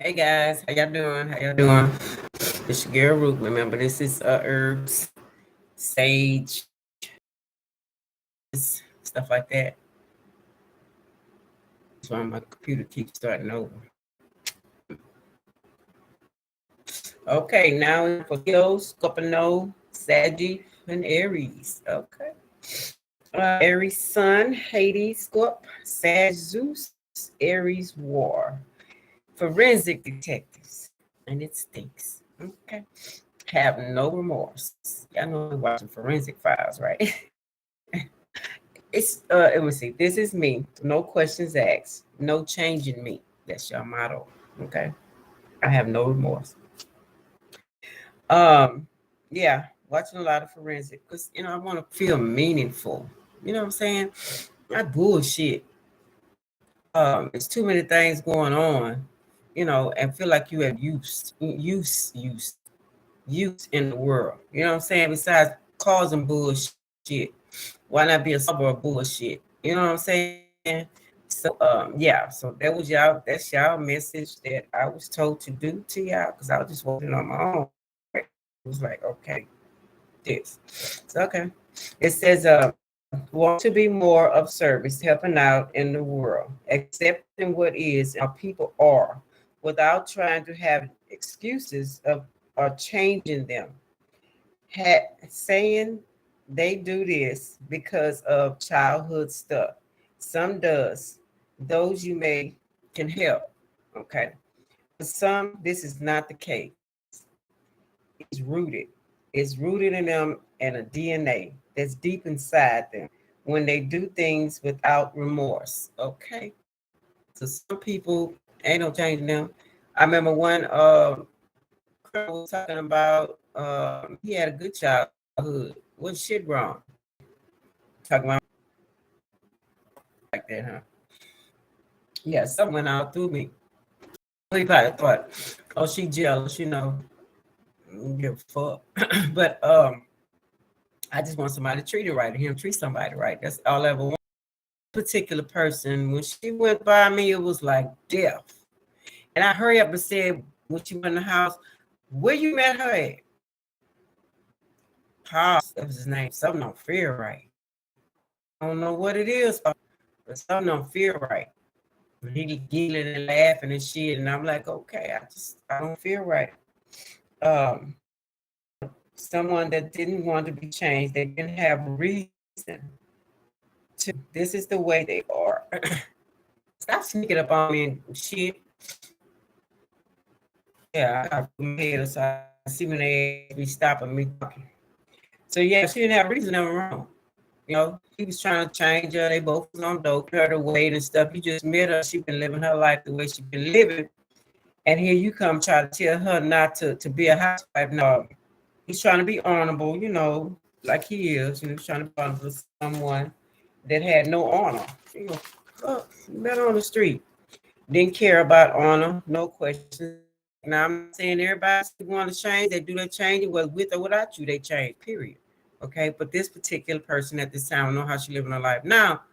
Hey guys, how y'all doing? How y'all doing? It's your girl Root. Remember, this is herbs, sage, stuff like that. That's why my computer keeps starting over. Okay, now for Leo, Scorpio, Sagittarius, and Aries. Okay. Aries Sun, Hades, Scorp, Sag, Zeus, Aries War. Forensic detectives, and it stinks. Okay. Have no remorse. Y'all know we're watching forensic files, right? Let me see. This is me. No questions asked. No change in me. That's your motto. Okay. I have no remorse. Um, yeah, watching a lot of forensic because I want to feel meaningful. You know what I'm saying? Not bullshit. There's too many things going on, and feel like you have use in the world. You know what I'm saying? Besides causing bullshit, why not be a solver of bullshit? You know what I'm saying? So yeah, so that's y'all message that I was told to do to y'all because I was just working on my own. Right? It was like, okay, this. So okay. It says want to be more of service, helping out in the world, accepting what is and how people are without trying to have excuses of or changing them. Saying they do this because of childhood stuff. Some does. Those you may can help. Okay. For some, this is not the case. It's rooted. It's rooted in them and a DNA that's deep inside them when they do things without remorse. Okay. So some people ain't no changing them. I remember one was talking about he had a good childhood. What shit wrong? Talking about like that, huh? Yeah, something went out through me. We probably thought, oh, she jealous, give a fuck. But I just want somebody to treat her right, him treat somebody right. That's all I ever want. Particular person, when she went by me, it was like death. And I hurry up and said when she went in the house, where you met her at? Paul, that was his name. Something don't feel right. I don't know what it is, but something don't feel right. He giggling and laughing and shit, and I'm like, okay, I don't feel right. Someone that didn't want to be changed, they didn't have a reason to. This is the way they are. Stop sneaking up on me and shit. Yeah, I got my head aside. I see when they be stopping me talking. So yeah, she didn't have a reason, nothing wrong. He was trying to change her. They both was on dope, her to weight and stuff. You just met her. She been living her life the way she been living. And here you come try to tell her not to be a housewife. No, he's trying to be honorable, like he is. He's trying to be honorable for someone that had no honor. You know, met her on the street. Didn't care about honor, no questions. Now I'm not saying everybody want to change. They do their change, whether with or without you, they change. Period. Okay, but this particular person at this time, I know how she living her life now.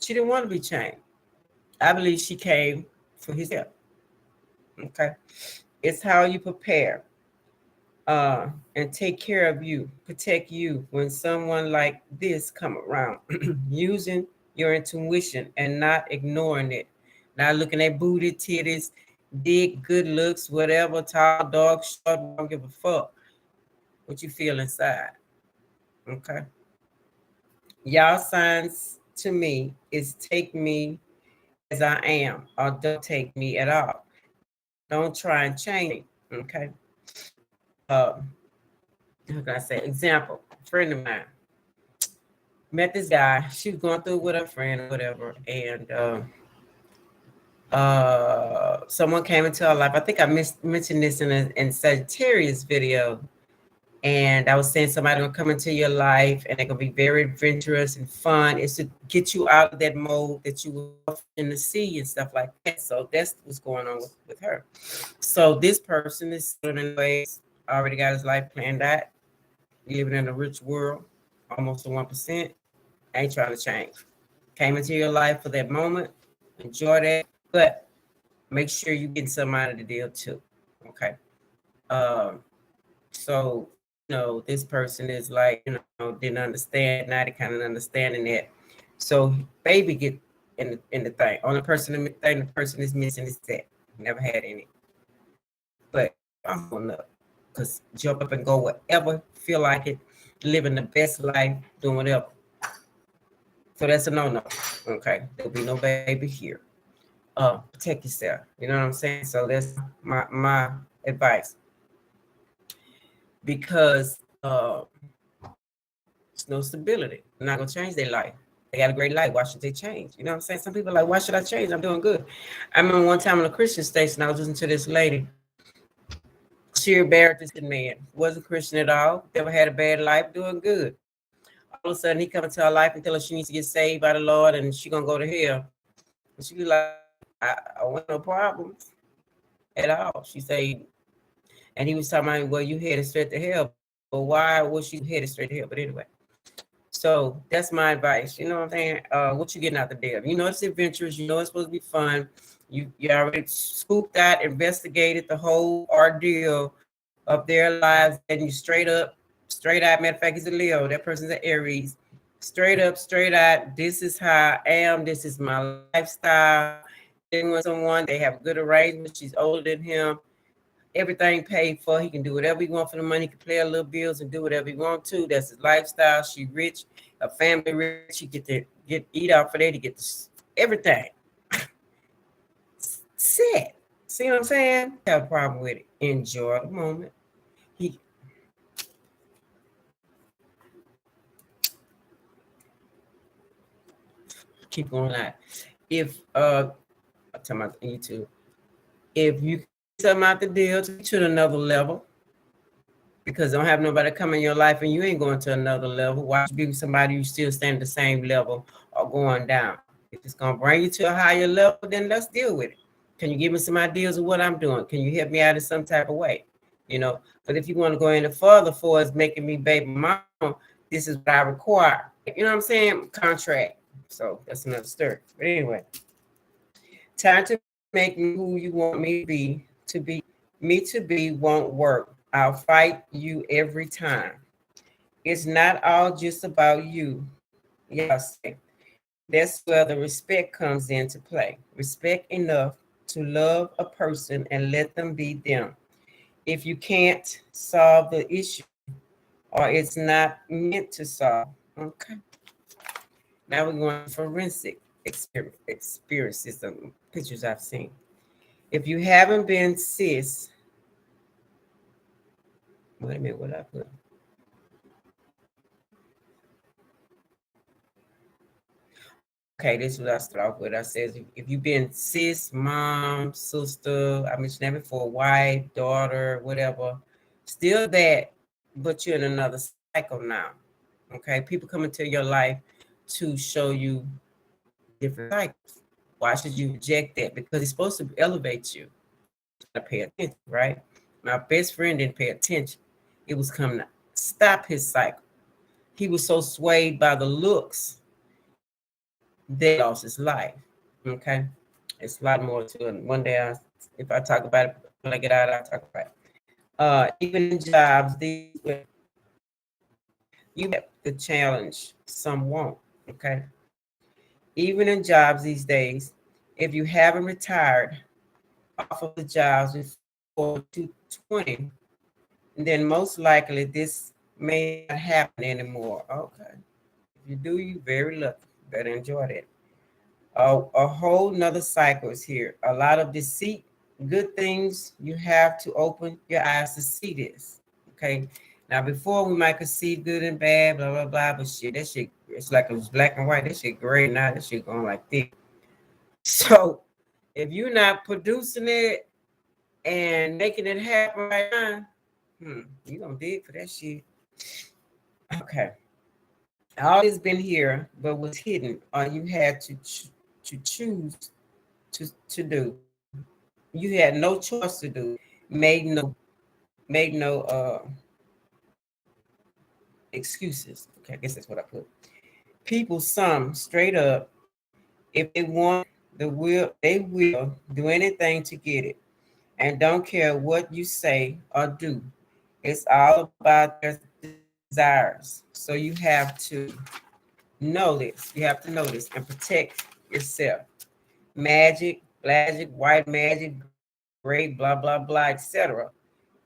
She didn't want to be changed. I believe she came for his help. Okay, it's how you prepare and take care of you, protect you when someone like this come around, using your intuition and not ignoring it, not looking at booty, titties, dick, good looks, whatever, tall, dog, short, don't give a fuck what you feel inside. Okay, y'all signs to me is take me as I am, or don't take me at all. Don't try and change me. Okay. Uh, how can I say? Example: a friend of mine met this guy. She was going through with her friend or whatever, and someone came into her life. I think I mentioned this in Sagittarius video, and I was saying somebody gonna come into your life, and they're gonna be very adventurous and fun. It's to get you out of that mode that you were in the sea and stuff like that. So that's what's going on with her. So this person is in ways already got his life planned out, living in a rich world, almost to 1%. Ain't trying to change. Came into your life for that moment, enjoy that, but make sure you get some out of the deal too. Okay. Um, so this person is like, didn't understand. Now they kind of understanding that. So baby get in the thing. Only thing the person is missing is that. Never had any. But I'm holding up. Because jump up and go whatever, feel like it, living the best life, doing whatever. So that's a no-no. Okay. There'll be no baby here. Protect yourself. You know what I'm saying? So that's my advice. Because there's no stability. They're not gonna change their life. They got a great life. Why should they change? You know what I'm saying? Some people are like, why should I change? I'm doing good. I remember one time on a Christian station, I was listening to this lady. Sheer Baptist man, wasn't Christian at all. Never had a bad life, doing good. All of a sudden, he come into her life and tell her she needs to get saved by the Lord and she gonna go to hell. And she be like, I want no problems at all. She said, and he was talking about, well, you headed straight to hell. But why was she headed straight to hell? But anyway. So that's my advice. You know what I'm saying? What you getting out the deal? You know it's adventurous. You know it's supposed to be fun. You already scooped out, investigated the whole ordeal of their lives, and you straight out. Matter of fact, he's a Leo. That person's an Aries. Straight up, straight out. This is how I am. This is my lifestyle. Living with someone, they have a good arrangement. She's older than him. Everything paid for. He can do whatever he wants for the money. He can play a little bills and do whatever he wants to. That's his lifestyle. She rich, her family rich. She get to eat out for that. He get everything. Set. See what I'm saying? Have a problem with it. Enjoy the moment. He keep going out. If I'm talking about YouTube. If you something out the deal to another level, because don't have nobody come in your life and you ain't going to another level. Why should be with somebody you still staying at the same level or going down? If it's gonna bring you to a higher level, then let's deal with it. Can you give me some ideas of what I'm doing? Can you help me out in some type of way? You know, but if you want to go any further for us making me baby mom, this is what I require. You know what I'm saying? Contract. So that's another story. But anyway, time to make me who you want me to be me to be won't work. I'll fight you every time. It's not all just about you. Yes, that's where the respect comes into play. Respect enough to love a person and let them be them. If you can't solve the issue or it's not meant to solve, okay. Now we're going to forensic experiences, the pictures I've seen. If you haven't been cis, wait a minute, what I put? Okay, this is what I start off with. I says, if you've been cis, mom, sister, I mentioned that before, wife, daughter, whatever, still that, but you're in another cycle now. Okay, people come into your life to show you different cycles. Why should you reject that? Because it's supposed to elevate you. To pay attention, right? My best friend didn't pay attention. It was coming to stop his cycle. He was so swayed by the looks that lost his life. Okay, it's a lot more to it. One day, if I talk about it when I get out, I'll talk about it. Even in jobs, you have to challenge. Some won't. Okay, even in jobs these days, if you haven't retired off of the jobs before 2020, then most likely this may not happen anymore. Okay, if you do, you very lucky. Better enjoy that. A whole nother cycle is here. A lot of deceit, good things. You have to open your eyes to see this. Okay. Now, before we might could see good and bad, blah blah blah, but shit, that shit, it's like it was black and white. That shit gray now. That shit going like this. So, if you're not producing it and making it happen right now, you gonna dig for that shit. Okay. All this been here, but was hidden, or you had to choose to do. You had no choice to do. Made no made no excuses. Okay, I guess that's what I put. People, some straight up, if they want They will do anything to get it and don't care what you say or do. It's all about their desires. So you have to know this. You have to know this and protect yourself. White magic, gray, blah, blah, blah, etc.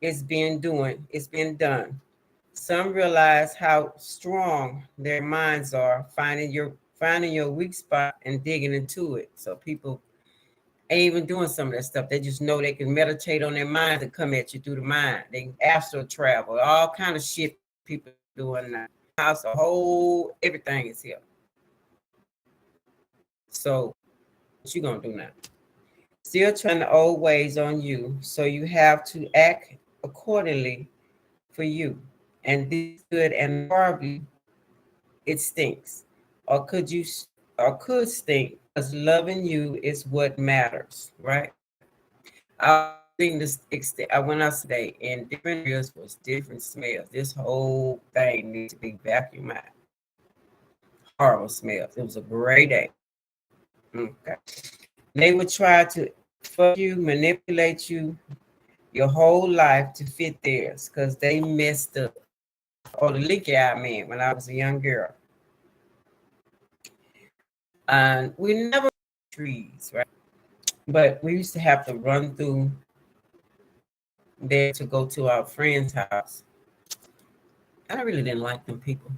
It's being done. Some realize how strong their minds are, finding your weak spot and digging into it. So people ain't even doing some of that stuff. They just know they can meditate on their minds and come at you through the mind. They can astral travel, all kind of shit people doing now. House, a whole everything is here. So what you gonna do now? Still trying the old ways on you, so you have to act accordingly for you. And this is good and horribly it stinks. Or could stink because loving you is what matters, right? I was reading this extent. I went out today and different areas was different smells. This whole thing needs to be vacuumed out. Horrible smells. It was a great day. Okay. They would try to fuck you, manipulate you your whole life to fit theirs because they messed up. Or the leaky eye man when I was a young girl. And we never trees, right? But we used to have to run through there to go to our friend's house. I really didn't like them people.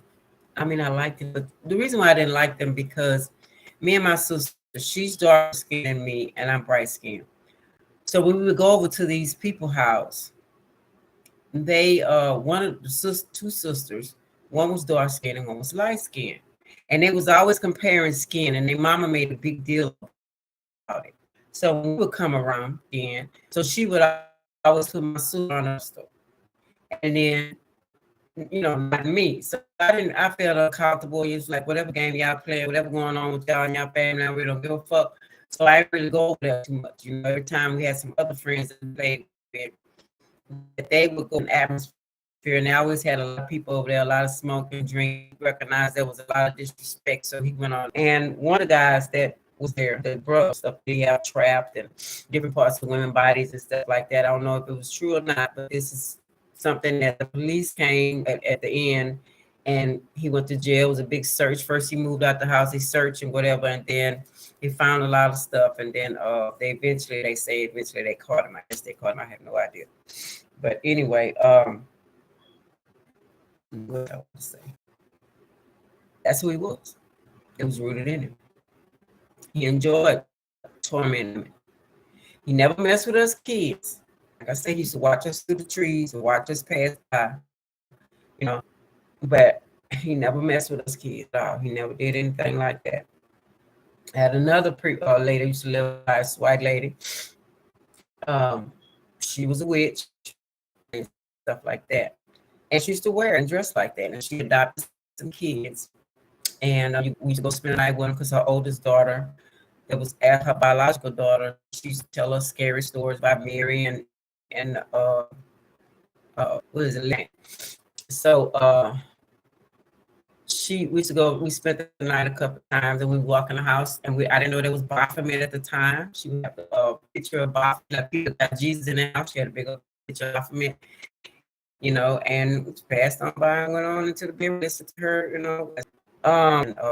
I mean, I liked them, but the reason why I didn't like them because me and my sister, she's dark skinned than me, and I'm bright skinned. So when we would go over to these people house, they one of the two sisters, one was dark skinned and one was light skinned, and they was always comparing skin, and their mama made a big deal about it. So when we would come around then, so she would always put my sister on her stuff, and then not me. So I felt uncomfortable. It's like whatever game y'all play, whatever going on with y'all and y'all family, I really don't give a fuck. So I didn't really go over there too much. Every time we had some other friends that played with, that they would go in atmosphere, and they always had a lot of people over there, a lot of smoking, drinking. Recognized there was a lot of disrespect, so he went on. And one of the guys that was there, the bro stuff they have trapped and different parts of women's bodies and stuff like that. I don't know if it was true or not, but this is something that the police came at the end, and he went to jail. It was a big search. First he moved out the house, he searched and whatever, and then he found a lot of stuff, and then eventually they caught him. I guess they caught him. I have no idea. But anyway, what I want to say. That's who he was. It was rooted in him. He enjoyed tormenting me. He never messed with us kids. Like I said, he used to watch us through the trees and watch us pass by, but he never messed with us kids at all. He never did anything like that. I had another lady used to live by us, white lady. She was a witch and stuff like that. And she used to wear and dress like that. And she adopted some kids. And we used to go spend the night with them because her oldest daughter, that was her biological daughter, she used to tell us scary stories about Mary and what is it? So we used to go. We spent the night a couple of times, and we walk in the house, and I didn't know there was Baphomet at the time. She would have a picture of Baphomet, like people got Jesus in the house. She had a big picture of Baphomet, and passed on by and went on into the bedroom, listened to her,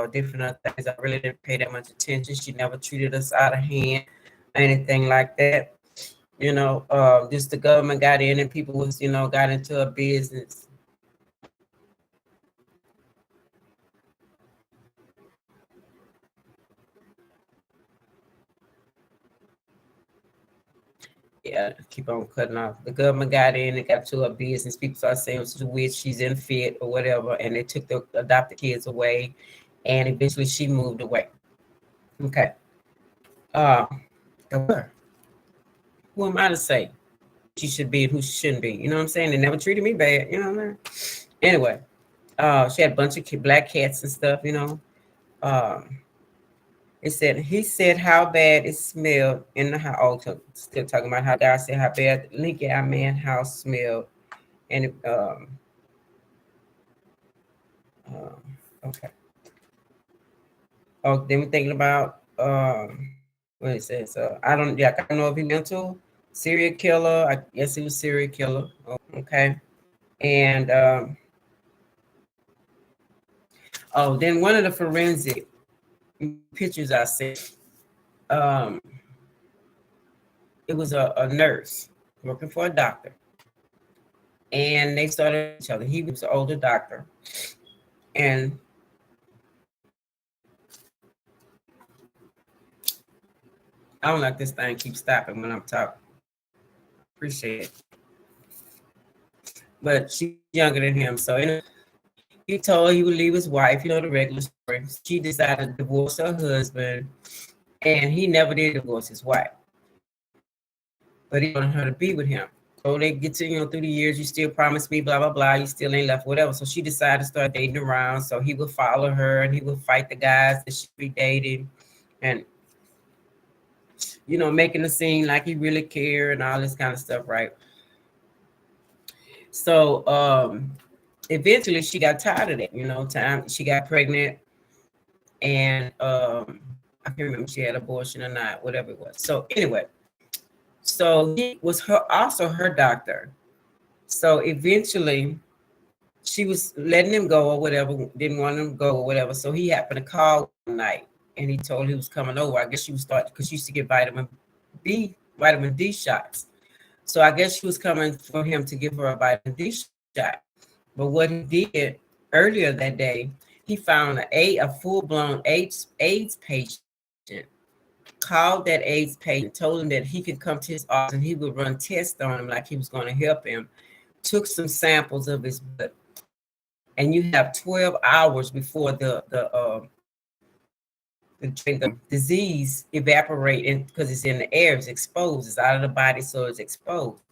different other things. I really didn't pay that much attention. She never treated us out of hand, anything like that. Just the government got in and people was, got into a business. Yeah, keep on cutting off. The government got in and got to a business. People started saying she's a witch, she's unfit or whatever, and they took the adopted kids away, and eventually she moved away. Okay. Who am I to say she should be and who she shouldn't be? You know what I'm saying? They never treated me bad. You know what I mean? Anyway, she had a bunch of black cats and stuff. He said how bad it smelled in the house. Oh, still talking about how God said how bad the Lincoln Eye Man house smelled. And okay. Oh, then we're thinking about what it says. I don't know if he mental serial killer. I guess he was serial killer. Okay. And then one of the forensic pictures I sent, um, it was a nurse working for a doctor, and they started each other. He was an older doctor, and I don't like this thing keep stopping when I'm talking. Appreciate it. But she's younger than him, so he told her he would leave his wife. You know the regular story. She decided to divorce her husband, and he never did divorce his wife, but he wanted her to be with him. So they get to, through the years, you still promise me, blah, blah, blah. You still ain't left, whatever. So she decided to start dating around. So he would follow her and he would fight the guys that she be dating and, making the scene like he really cared and all this kind of stuff, right? So eventually she got tired of that, she got pregnant and I can't remember if she had abortion or not, whatever it was. So anyway, so he was also her doctor. So eventually she was letting him go or whatever, didn't want him to go or whatever. So he happened to call one night and he told he was coming over. I guess she was starting because she used to get vitamin D shots. So I guess she was coming for him to give her a vitamin D shot. But what he did earlier that day, he found a full-blown AIDS patient, called that AIDS patient, told him that he could come to his office and he would run tests on him like he was going to help him, took some samples of his blood. And you have 12 hours before the disease evaporate because it's in the air, it's exposed, it's out of the body, so it's exposed.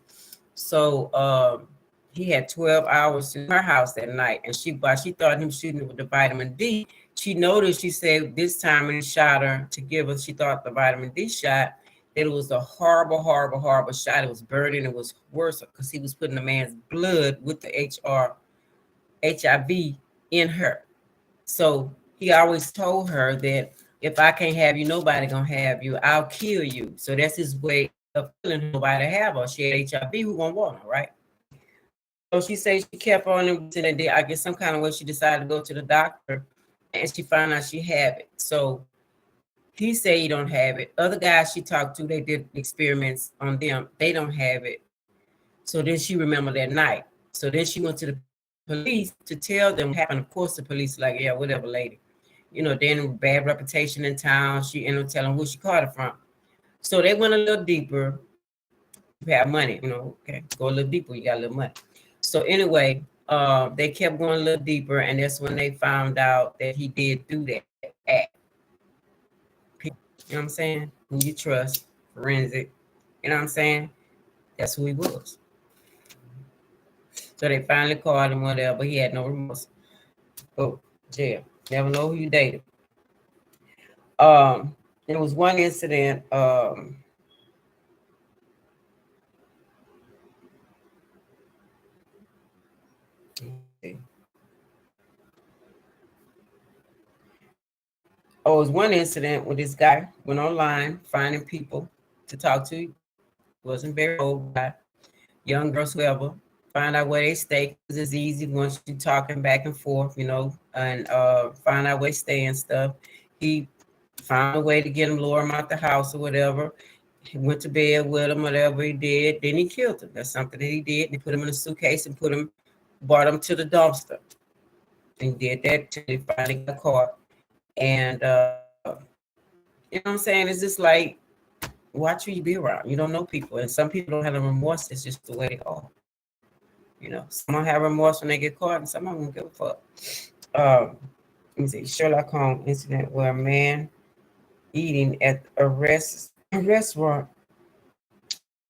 So he had 12 hours in her house that night, and she thought him shooting with the vitamin D. She noticed, she said this time when he shot her to give her, she thought the vitamin D shot, that it was a horrible, horrible, horrible shot. It was burning, it was worse because he was putting the man's blood with the HIV in her. So he always told her that if I can't have you, nobody gonna have you. I'll kill you. So that's his way of killing nobody to have her. She had HIV, who gonna want her, right? So she said she kept on and I guess some kind of way she decided to go to the doctor and she found out she had it. So he said he don't have it. Other guys she talked to, they did experiments on them. They don't have it. So then she remembered that night. So then she went to the police to tell them what happened. Of course, the police like, yeah, whatever, lady. Then bad reputation in town. She ended up telling who she caught it from. So they went a little deeper. You have money, okay, go a little deeper. You got a little money. So anyway, they kept going a little deeper, and that's when they found out that he did do that act. You know what I'm saying? Who you trust, forensic. You know what I'm saying? That's who he was. So they finally caught him, whatever. He had no remorse. Oh, jail. Never know who you dated. There was one incident. It was one incident where this guy went online finding people to talk to. Wasn't very old guy, young girls, whoever. Find out where they stay because it's easy once you're talking back and forth, and find out where they stay and stuff. He found a way to get him, lure him out the house or whatever. He went to bed with him, whatever he did. Then he killed him. That's something that he did. They put him in a suitcase and brought him to the dumpster. And did that till he finally got caught. And you know what I'm saying? It's just like, watch who you be around. You don't know people, and some people don't have a remorse. It's just the way they are. Some don't have remorse when they get caught, and some of them don't give a fuck. Let me see. Sherlock Holmes incident where a man eating at a restaurant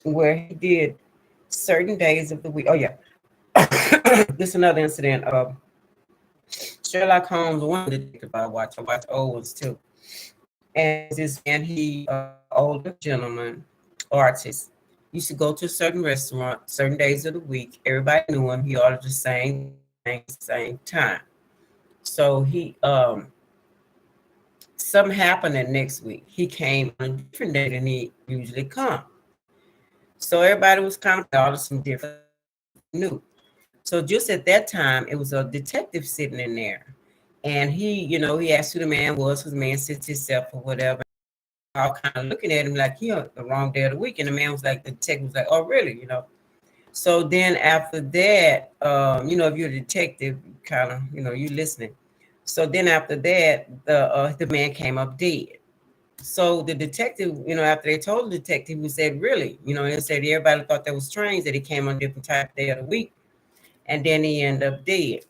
where he did certain days of the week. Oh yeah, this is another incident of Sherlock Holmes. One detective I watch old ones too. And this man, he older gentleman, artist, used to go to a certain restaurant, certain days of the week. Everybody knew him. He ordered the same time. So he something happened that next week. He came on a different day than he usually come. So everybody was kind of all of some different new. So just at that time, it was a detective sitting in there. And he asked who the man was, who the man sits himself or whatever. All kind of looking at him like he on the wrong day of the week. And the man was like, the detective was like, oh, really? So then after that, if you're a detective, kind of, you listening. So then after that, the man came up dead. So the detective, after they told the detective, he said, really, they said everybody thought that was strange that he came on a different type of day of the week, and then he ended up dead.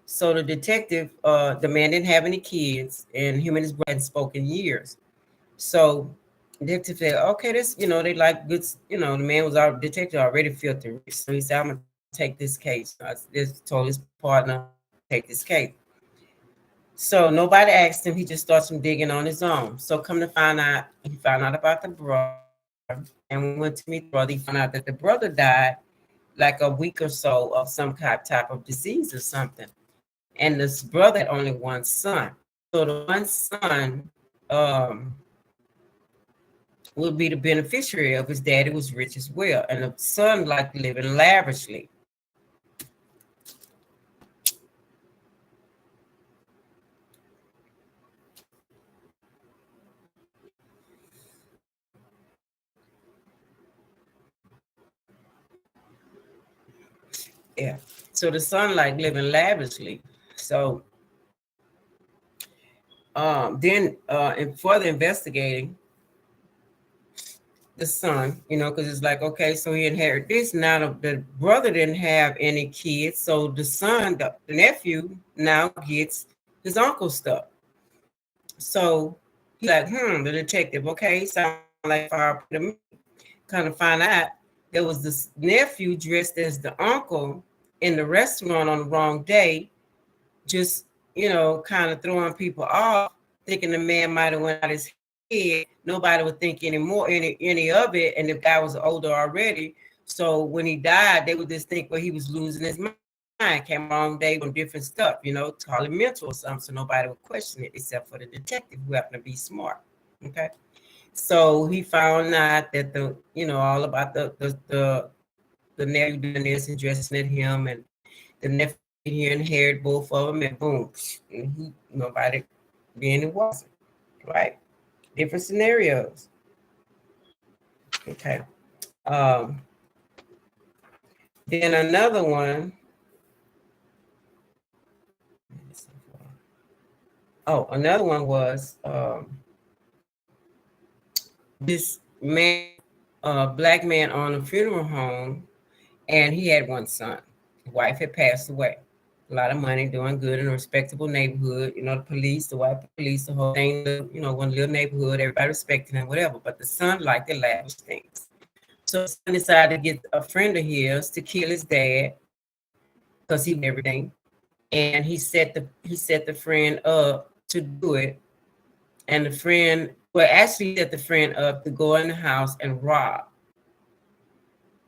So the detective, the man didn't have any kids, and him and his brother hadn't spoken years. So the detective said, okay, this, they like good, the man was our detective already filthy rich. So he said, I'm gonna take this case. I just told his partner, take this case. So nobody asked him. He just started some digging on his own. So come to find out, he found out about the brother. And when we went to meet the brother, he found out that the brother died like a week or so of some type of disease or something. And this brother had only one son. So the one son would be the beneficiary of his daddy was rich as well. And the son liked living lavishly. Yeah. So the son liked living lavishly. So then in further investigating the son, because it's like, okay, so he inherited this. Now the brother didn't have any kids. So the son, the nephew now gets his uncle's stuff. So he's like, the detective, okay, sound like fire to me. Kind of find out there was this nephew dressed as the uncle in the restaurant on the wrong day, just kind of throwing people off, thinking the man might have went out his head. Nobody would think any of it, and the guy was older already. So when he died, they would just think, well, he was losing his mind. Came wrong day on different stuff, call it mental or something. So nobody would question it except for the detective who happened to be smart. Okay. So he found out that all about the nephew doing this and dressing at him, and the nephew here inherited both of them, and boom, and nobody being it wasn't right. Different scenarios. Okay. Um, then another one. Oh, another one was this man, black man on a funeral home, and he had one son. His wife had passed away. A lot of money, doing good in a respectable neighborhood. The police, the white police, the whole thing, one little neighborhood, everybody respecting him, whatever. But the son liked the lavish things. So the son decided to get a friend of his to kill his dad because he knew everything. And he set the friend up to do it. And the friend, well, actually set the friend up to go in the house and rob.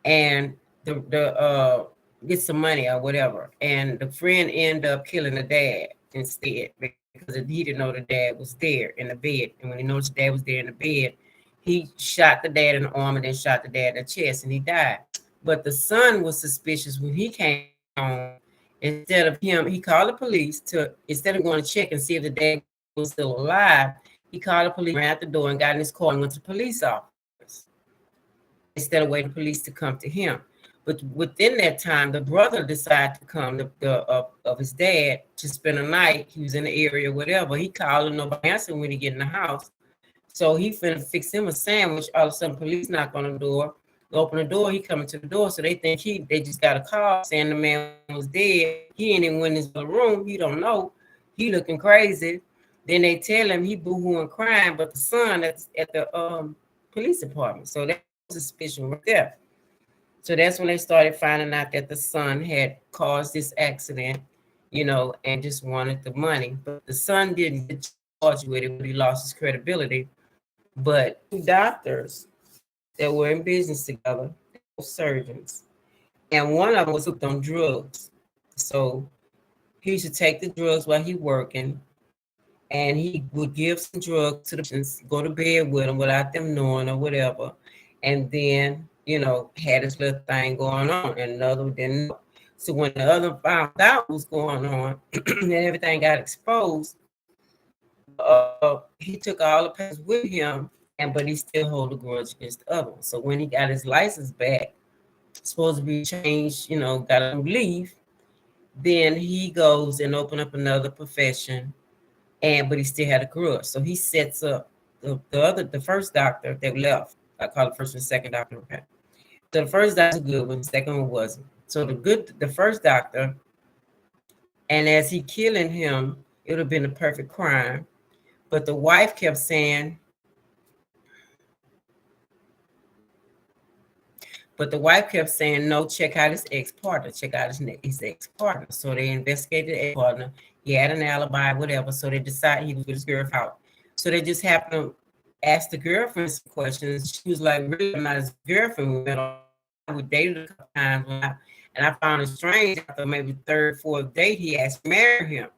And the get some money or whatever. And the friend ended up killing the dad instead because he didn't know the dad was there in the bed. And when he noticed the dad was there in the bed, he shot the dad in the arm and then shot the dad in the chest, and he died. But the son was suspicious when he came home. Instead of him, he called the police to, instead of going to check and see if the dad was still alive, he called the police, ran out the door and got in his car and went to the police office instead of waiting for police to come to him. But within that time, the brother decided to come of his dad to spend a night. He was in the area, whatever. He called and nobody answered when he get in the house. So he finna fix him a sandwich. All of a sudden, police knock on the door. Open the door. He coming to the door. So they think they just got a call saying the man was dead. He ain't even went in his room. He don't know. He looking crazy. Then they tell him he boo-hooing crying, but the son at the police department. So that was suspicion right there. So that's when they started finding out that the son had caused this accident, and just wanted the money. But the son didn't get charged with it, but he lost his credibility. But two doctors that were in business together, surgeons, and one of them was hooked on drugs. So he used to take the drugs while he working, and he would give some drugs to the patients, go to bed with them without them knowing or whatever, and then had this little thing going on, and another didn't know. So when the other found out what was going on and everything got exposed, he took all the patients with him, and but he still hold a grudge against the other one. So when he got his license back, supposed to be changed, got him leave, then he goes and open up another profession, but he still had a grudge. So he sets up the first doctor that left. I call it first and second doctor. Okay. So the first doctor was a good one, the second one wasn't. So the first doctor, and as he killing him, it would have been a perfect crime. But the wife kept saying, no, check out his ex-partner, check out his ex-partner. So they investigated the ex-partner. He had an alibi, whatever. So they decided he was with his girlfriend out. So they just happened to ask the girlfriend some questions. She was like, really, I'm not his girlfriend. We dated a couple times. And I found it strange after maybe third, fourth date, he asked to marry him.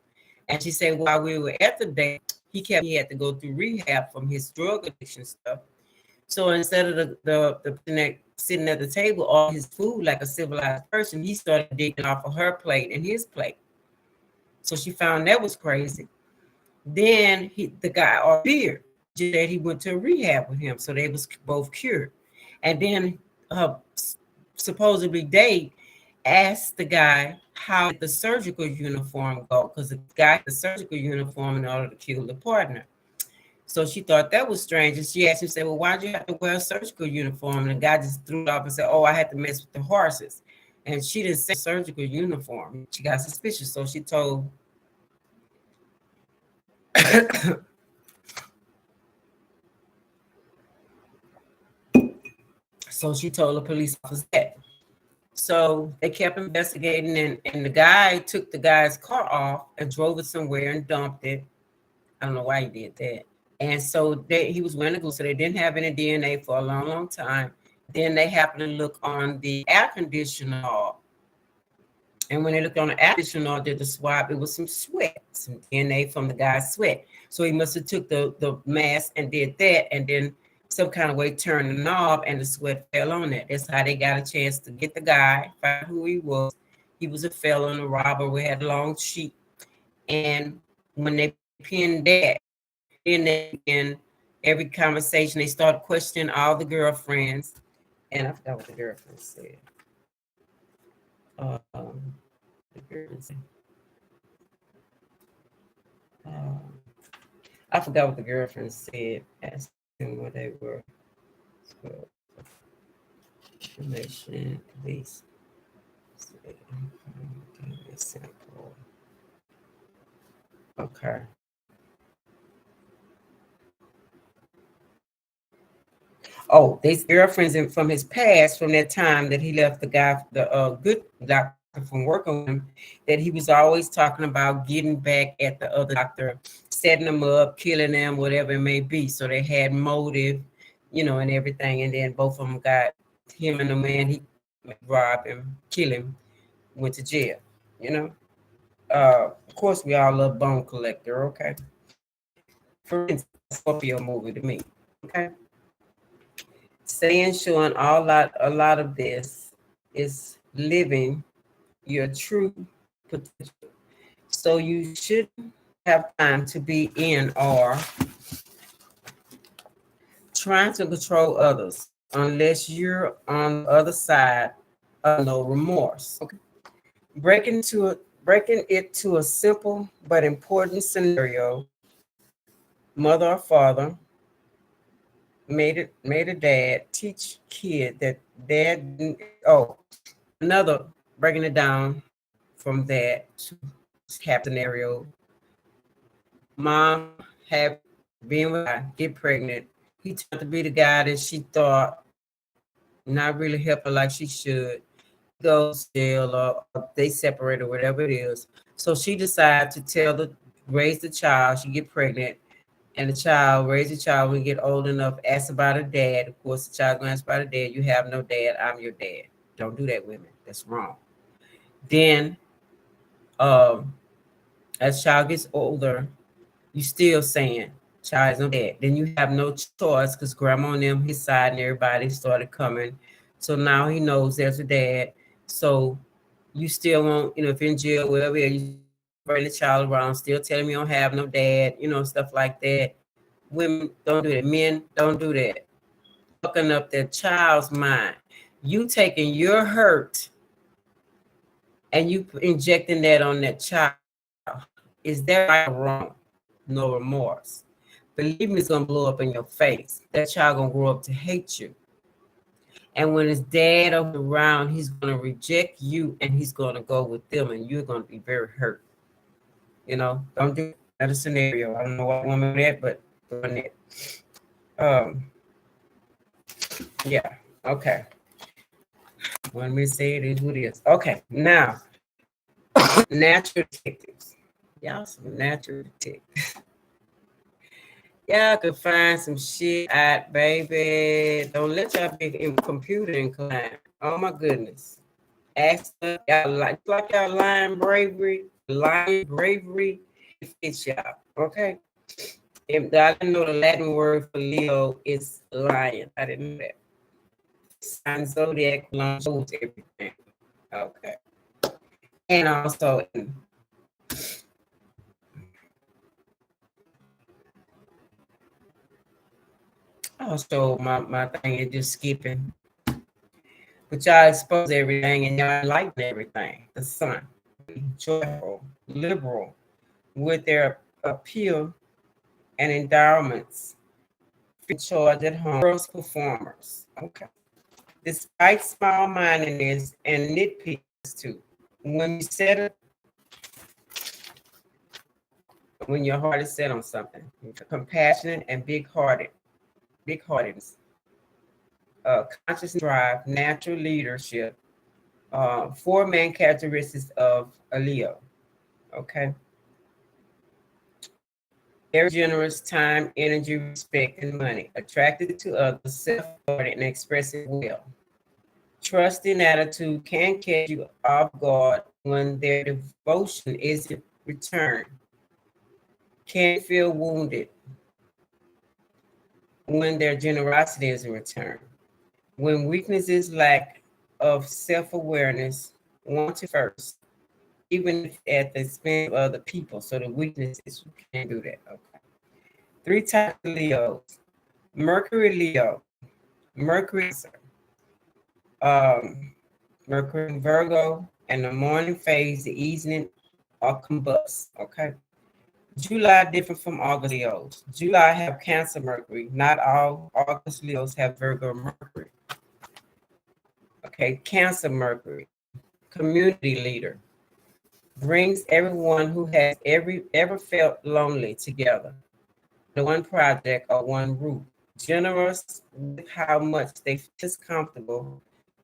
And she said, while we were at the date, he had to go through rehab from his drug addiction stuff. So instead of the sitting at the table, all his food like a civilized person, he started digging off of her plate and his plate. So she found that was crazy. Then the guy appeared that he went to rehab with him, so they was both cured. And then supposedly Dave asked the guy how did the surgical uniform go, because the guy had the surgical uniform in order to kill the partner. So she thought that was strange. And she asked him, said, well, why'd you have to wear a surgical uniform? And the guy just threw it off and said, oh, I had to mess with the horses. And she didn't say surgical uniform. She got suspicious. So she told the police officer that. So they kept investigating, and the guy took the guy's car off and drove it somewhere and dumped it. I don't know why he did that. And so he was wearing a glove, so they didn't have any DNA for a long, long time. Then they happened to look on the air conditioner. And when they looked on the air conditioner, did the swab, it was some sweat, some DNA from the guy's sweat. So he must have took the mask and did that, and then some kind of way turned the knob, and the sweat fell on that. That's how they got a chance to get the guy, find who he was. He was a felon, a robber. We had a long sheet. And when they pinned that, in every conversation, they started questioning all the girlfriends. And I forgot what the girlfriend said. I forgot what the girlfriend said, asking what they were. Information, police. Okay. Oh, these girlfriends from his past, from that time that he left the guy, the good doctor from working with him, that he was always talking about getting back at the other doctor, setting them up, killing them, whatever it may be. So they had motive, and everything. And then both of them got him and the man he robbed him, kill him, went to jail. Of course, we all love Bone Collector. Okay, for instance, Scorpio movie to me. Okay. Saying showing a lot of this is living your true potential. So you shouldn't have time to be in or trying to control others unless you're on the other side of no remorse. Okay. Breaking it to a simple but important scenario. Mother or father made a dad teach kid that dad. Oh, another breaking it down from that happy scenario. Mom had been with her, get pregnant. He turned to be the guy that she thought not really help her like she should. Goes to jail or they separate or whatever it is. So she decided to raise the child. She get pregnant, and raise the child when you get old enough, ask about her dad. Of course, the child's gonna ask about her dad. You have no dad. I'm your dad. Don't do that, women. That's wrong. Then, as child gets older, You still saying, child is no dad. Then you have no choice because grandma and them, his side and everybody started coming. So now he knows there's a dad. So you still won't, if in jail, wherever, you bring the child around, still telling me you don't have no dad, stuff like that. Women don't do that. Men don't do that. Fucking up their child's mind. You taking your hurt and you injecting that on that child. Is that right or wrong? No remorse. Believe me, it's gonna blow up in your face. That child gonna grow up to hate you. And when his dad around, he's gonna reject you and he's gonna go with them, and you're gonna be very hurt. Don't do another scenario. I don't know what woman that, but doing it. Yeah. Okay. When we say it is what it is. Okay. Now, natural detectives. Y'all some natural detectives. Y'all could find some shit out, baby. Don't let y'all be in computer inclined. Oh my goodness. Ask y'all like y'all lying bravery. Lying bravery. It fits y'all. Okay. If I didn't know the Latin word for Leo is lion. I didn't know that. Sign zodiac shows everything. Okay. And also my thing is just skipping. But y'all expose everything and y'all enlighten everything. The sun, joyful, liberal, with their appeal and endowments, free charge at home, girls performers. Okay. Despite small-mindedness and nitpicks too, when you set it, when your heart is set on something, compassionate and big-heartedness, conscious drive, natural leadership, four main characteristics of a Leo. Okay. Very generous, time, energy, respect, and money. Attracted to others, self-guarded, and expressive well. Trusting attitude can catch you off guard when their devotion isn't returned. Can feel wounded when their generosity isn't returned. When weakness is lack of self-awareness, want to first, even if at the expense of other people. So the weakness is you can't do that. Okay. 3 types of Leos. Mercury Leo. Mercury, Mercury Virgo, and the morning phase, the evening or combust. Okay. July different from August Leos. July have Cancer Mercury. Not all August Leos have Virgo Mercury. Okay, Cancer Mercury, community leader, brings everyone who has ever felt lonely together. The one project or one roof. Generous with how much they feel comfortable,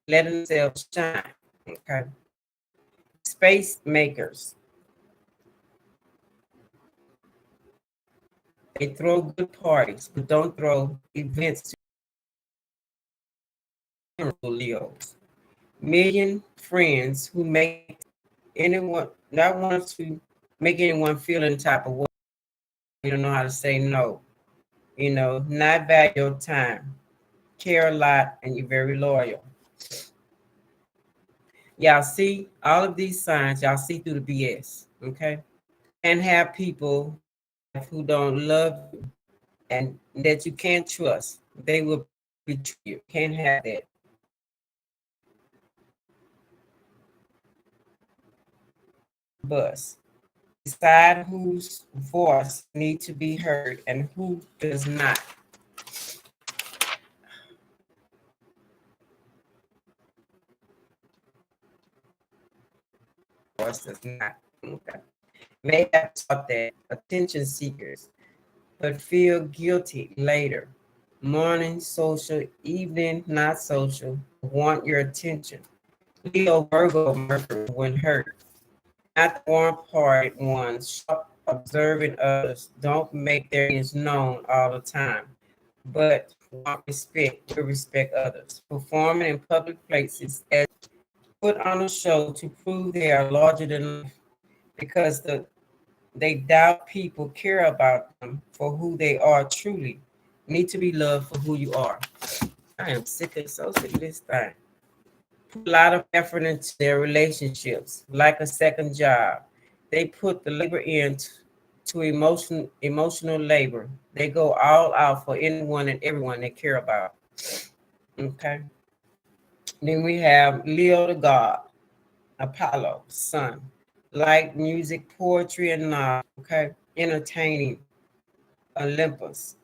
letting themselves shine. Okay. Space makers. They throw good parties, but don't throw events to Leos. Million friends who make anyone not want to make anyone feel any type of way. You don't know how to say no. Not value your time. Care a lot, and you're very loyal. Y'all see all of these signs, y'all see through the BS. Okay. And have people who don't love you and that you can't trust. They will betray you. Can't have that. Bus. Decide whose voice needs to be heard and who does not. Voice does not. Okay. May have taught that attention seekers, but feel guilty later. Morning social, evening not social. Want your attention. Leo Virgo Mercury when hurt. Not the warm-hearted ones, sharp observing others, don't make their needs known all the time, but want respect to respect others. Performing in public places as put on a show to prove they are larger than life, because the They doubt people care about them for who they are truly. Need to be loved for who you are. I am so sick of this thing. Put a lot of effort into their relationships, like a second job. They put the labor in to emotional labor. They go all out for anyone and everyone they care about. Okay. Then we have Leo the God, Apollo, Sun, light, music, poetry, and knowledge. Okay. Entertaining, Olympus,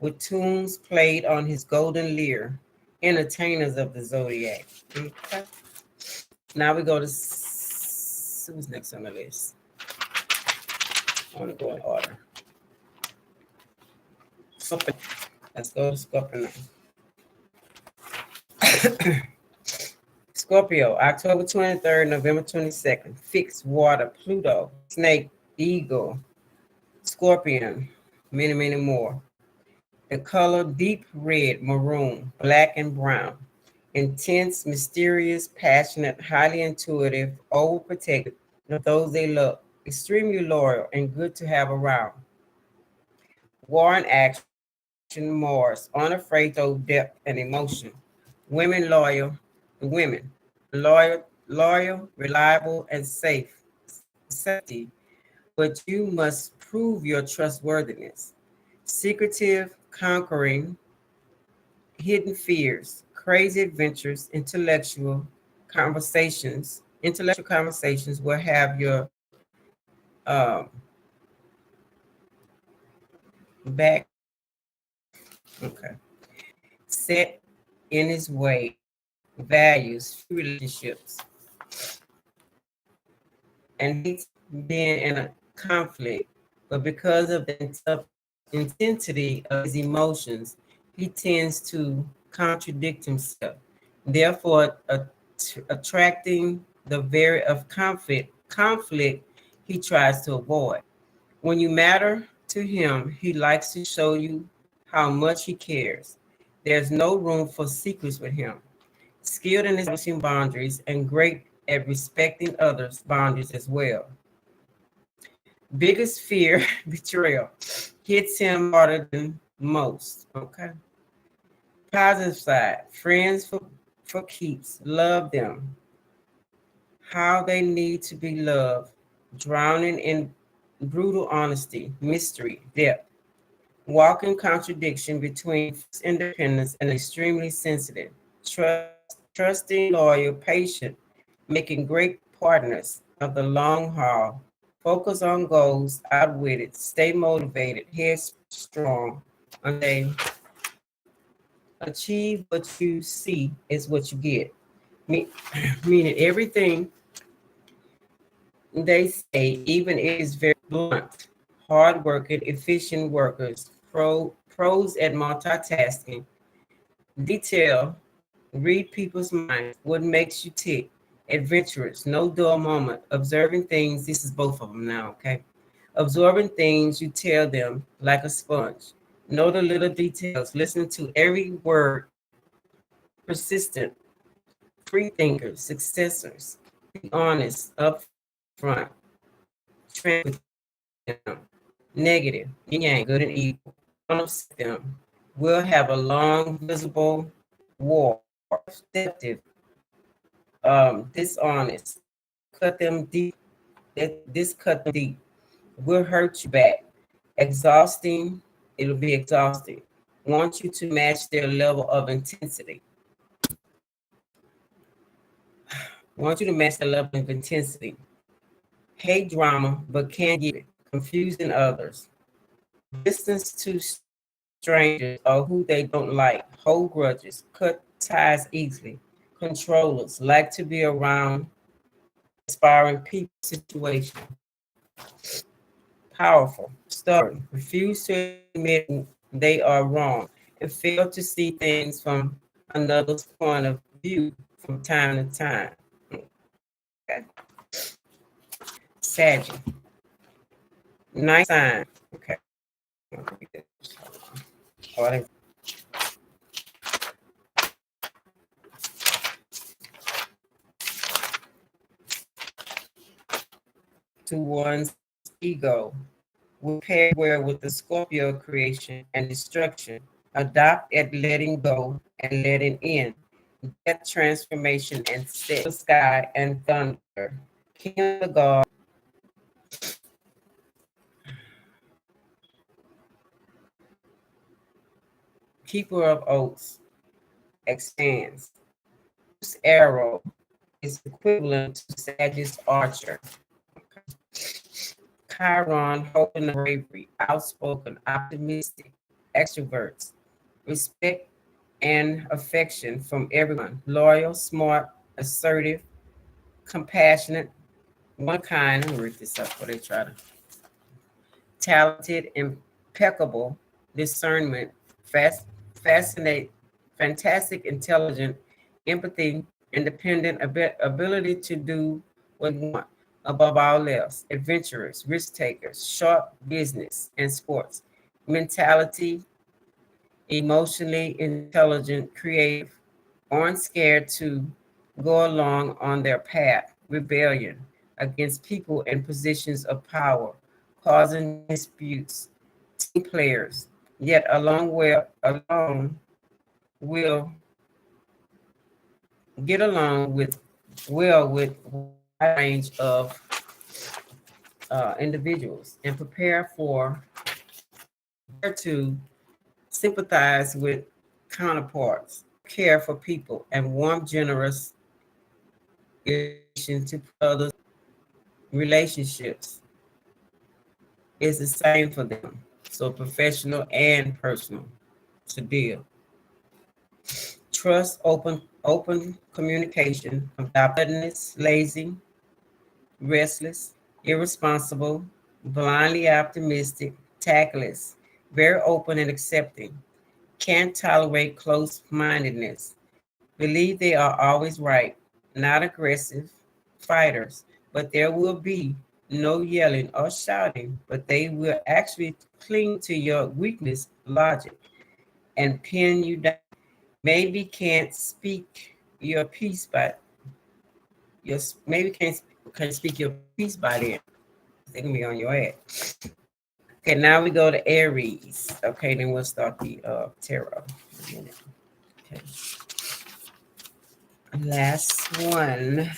with tunes played on his golden lyre, entertainers of the zodiac. Okay. Now we go to who's next on the list. I want to go in order. Scorpio. Let's go to Scorpio. Scorpio, October 23rd, November 22nd. Fixed water, Pluto, snake, eagle, scorpion, many, many more. The color deep red, maroon, black, and brown. Intense, mysterious, passionate, highly intuitive, overprotective of those they love, extremely loyal, and good to have around. War and action, Mars, unafraid of depth and emotion. Women loyal, the women, loyal, reliable, and safe. Safety, but you must prove your trustworthiness. Secretive, conquering, hidden fears, crazy adventures, intellectual conversations will have your um, back, okay, set in his way, values, relationships, and he's been in a conflict, but because of the intensity of his emotions, he tends to contradict himself, therefore attracting the very of conflict he tries to avoid. When you matter to him, he likes to show you how much he cares. There's no room for secrets with him. Skilled in establishing boundaries and great at respecting others' boundaries as well. Biggest fear, betrayal, hits him harder than most. Okay. Positive side, friends for keeps, love them. How they need to be loved, drowning in brutal honesty, mystery, depth, walking contradiction between independence and extremely sensitive, trusting, loyal, patient, making great partners of the long haul, focus on goals, outwitted, stay motivated, headstrong, and they achieve what you see is what you get. Meaning everything they say, even if it's very blunt, hardworking, efficient workers, pros at multitasking, detail, read people's minds, what makes you tick, adventurous, no dull moment, observing things. This is both of them now, okay? Absorbing things, you tell them like a sponge. Know the little details, listen to every word, persistent, free thinkers, successors, be honest, upfront, transparent with them, negative, yin yang, good and evil, don't upset them. We'll have a long, visible war, deceptive, dishonest, cut them deep, this cut them deep, will hurt you back, exhausting, it'll be exhausting, want you to match their level of intensity, want you to match their level of intensity, hate drama, but can't give it, confusing others, distance to strangers or who they don't like, hold grudges, cut ties easily, controllers, like to be around inspiring people situation, powerful, stubborn, refuse to admit they are wrong, and fail to see things from another's point of view from time to time. Okay. Sag, nice sign. Okay. Two ones ego will pair well with the Scorpio creation and destruction, adopt at letting go and letting in, death, transformation, and set the sky and thunder. King of the God, keeper of oaths, expands. Whose arrow is equivalent to Sagittarius Archer. Chiron, hope and bravery, outspoken, optimistic, extroverts, respect and affection from everyone, loyal, smart, assertive, compassionate, one kind. Let me read this up before they try to. Talented, impeccable, discernment, fascinate, fantastic, intelligent, empathy, independent, ability to do what you want. Above all else, adventurers, risk takers, sharp business and sports, mentality, emotionally intelligent, creative, aren't scared to go along on their path, rebellion against people in positions of power, causing disputes, team players, yet alone will get along with with a range of individuals and prepare for to sympathize with counterparts, care for people, and warm, generous relation to others. Relationships is the same for them. So professional and personal to deal. Trust, open communication, stubbornness, lazy, restless, irresponsible, blindly optimistic, tactless, very open and accepting, can't tolerate close mindedness, believe they are always right, not aggressive, fighters, but there will be no yelling or shouting, but they will actually cling to your weakness, logic, and pin you down. Maybe can't speak your piece, but your maybe can't speak your piece by then. They can be on your ass. Okay, now we go to Aries. Okay, then we'll start the tarot. Okay. Last one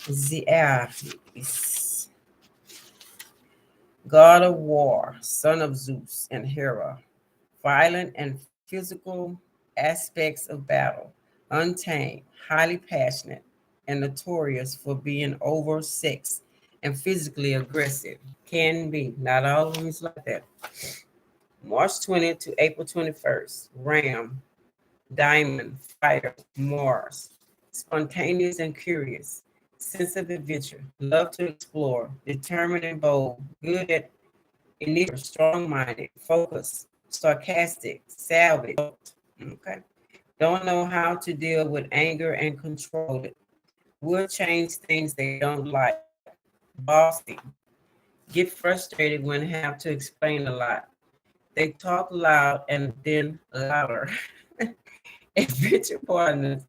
is the Aries. God of war, son of Zeus and Hera, violent and physical aspects of battle, untamed, highly passionate, and notorious for being oversexed and physically aggressive. Can be, not all of them is like that. March 20th to April 21st, Ram, Diamond, Fire, Mars, spontaneous and curious, sense of adventure, love to explore, determined and bold, good at initiative, strong-minded, focused, sarcastic, savage. Okay. Don't know how to deal with anger and control it. Will change things they don't like. Bossy. Get frustrated when have to explain a lot. They talk loud and then louder. Adventure partners.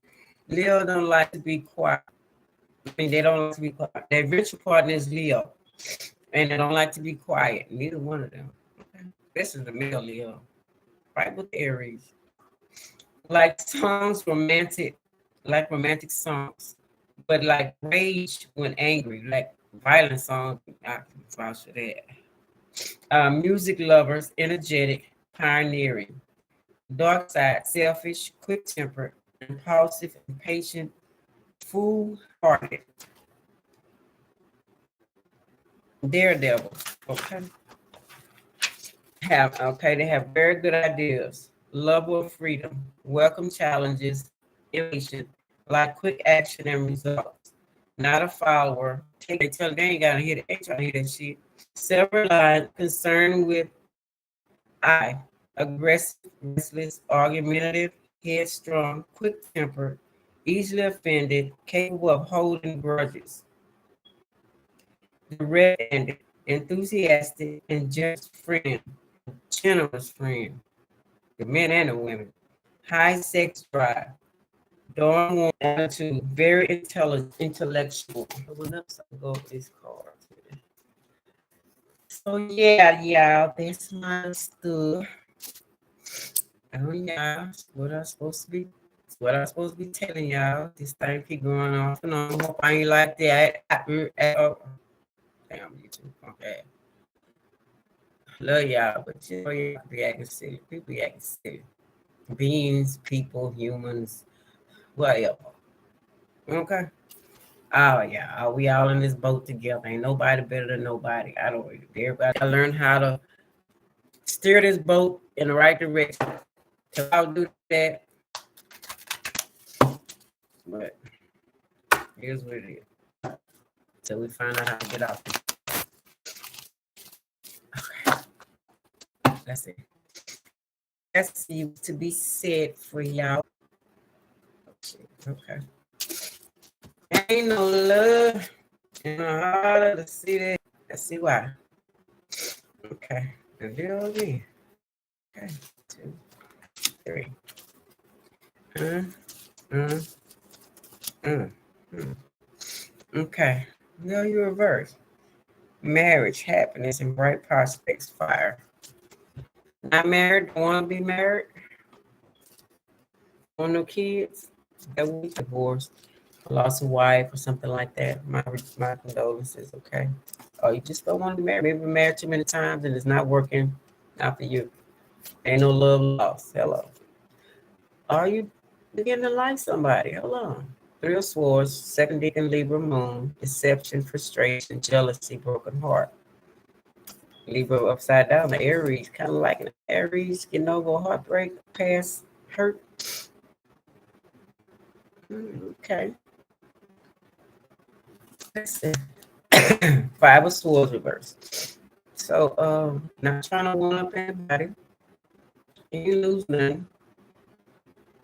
Leo don't like to be quiet. I mean, they don't like to be quiet. Their adventure partner is Leo, and they don't like to be quiet. Neither one of them. Okay. This is the male Leo, right with Aries. Like songs, romantic songs, but like rage when angry, like violent songs. I can vouch for that. Music lovers, energetic, pioneering. Dark side, selfish, quick tempered, impulsive, impatient, foolhardy, daredevil. Okay. They have very good ideas, love of freedom, welcome challenges, impatient, like quick action and results. Not a follower. They tell they ain't gotta hear that, ain't trying to hear that shit. Several line concerned with I, aggressive, restless, argumentative, headstrong, quick tempered, easily offended, capable of holding grudges, direct-handed, enthusiastic, and generous friend, the men and the women. High sex drive, darn warm attitude, very intelligent, intellectual. What else I go with this card? So yeah, y'all, that's my stuff. Oh yeah, what I'm supposed to be, what I'm supposed to be telling y'all. This thing keep going off and on. Hope I ain't like that. Damn, YouTube, okay. Love y'all, but you know y'all be acting silly. People be acting silly. Beings, people, humans, whatever. Okay. Oh yeah, we all in this boat together. Ain't nobody better than nobody. I don't. Everybody gotta learn how to steer this boat in the right direction. If I'll do that, but here's what it is. So we find out how to get out. That's it. That's to be said for y'all. Okay. Ain't no love in the heart of the city. Let's see why. Okay. And there again. Okay. 2, 3. Uh, uh, uh, uh. Okay. No, you reverse. Marriage, happiness, and bright prospects. Fire. Not married. Don't want to be married. Want no kids. That will be divorced. Lost a wife or something like that. My condolences. Okay. Oh, you just don't want to be married. Maybe been married too many times and it's not working out for you. Ain't no love lost. Hello. Are you beginning to like somebody? Hold on. 3 of Swords, second deacon Libra moon, deception, frustration, jealousy, broken heart. Libra upside down, the Aries, kind of like an Aries, getting over a heartbreak, past hurt. Okay. That's it. 5 of Swords reverse. So, not trying to one up anybody. You lose nothing.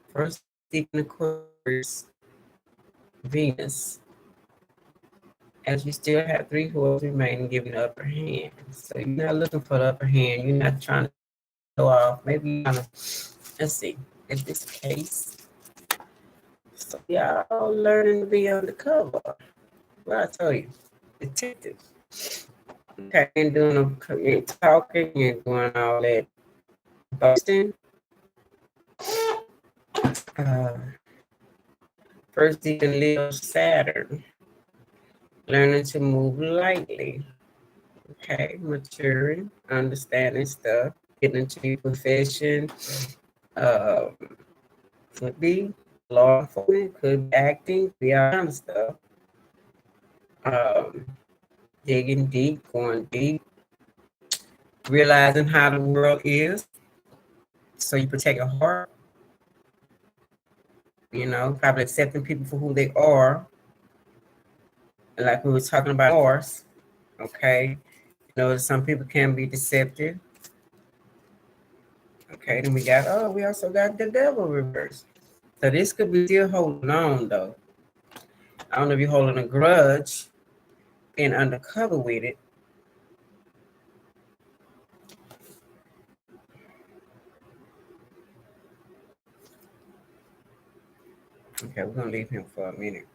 First deacon Aquarius, Venus. As you still have 3 horses remaining, giving the upper hand. So you're not looking for the upper hand. You're not trying to go off. Maybe you're trying to, let's see, in this case. So y'all learning to be undercover. What I tell you, detective. Okay, you ain't doing no, you ain't talking, you ain't doing all that boasting. Uh, First deacon Leo Saturn. Learning to move lightly. Okay, maturing, understanding stuff, getting into your profession. Um, could be law enforcement, could be acting, be all kind of stuff. Um, Digging deep, going deep, realizing how the world is. So you protect your heart, probably accepting people for who they are. Like we were talking about Mars, okay? Some people can be deceptive. Okay, then we also got the devil reverse. So this could be still holding on though. I don't know if you're holding a grudge, being undercover with it. Okay, we're gonna leave him for a minute.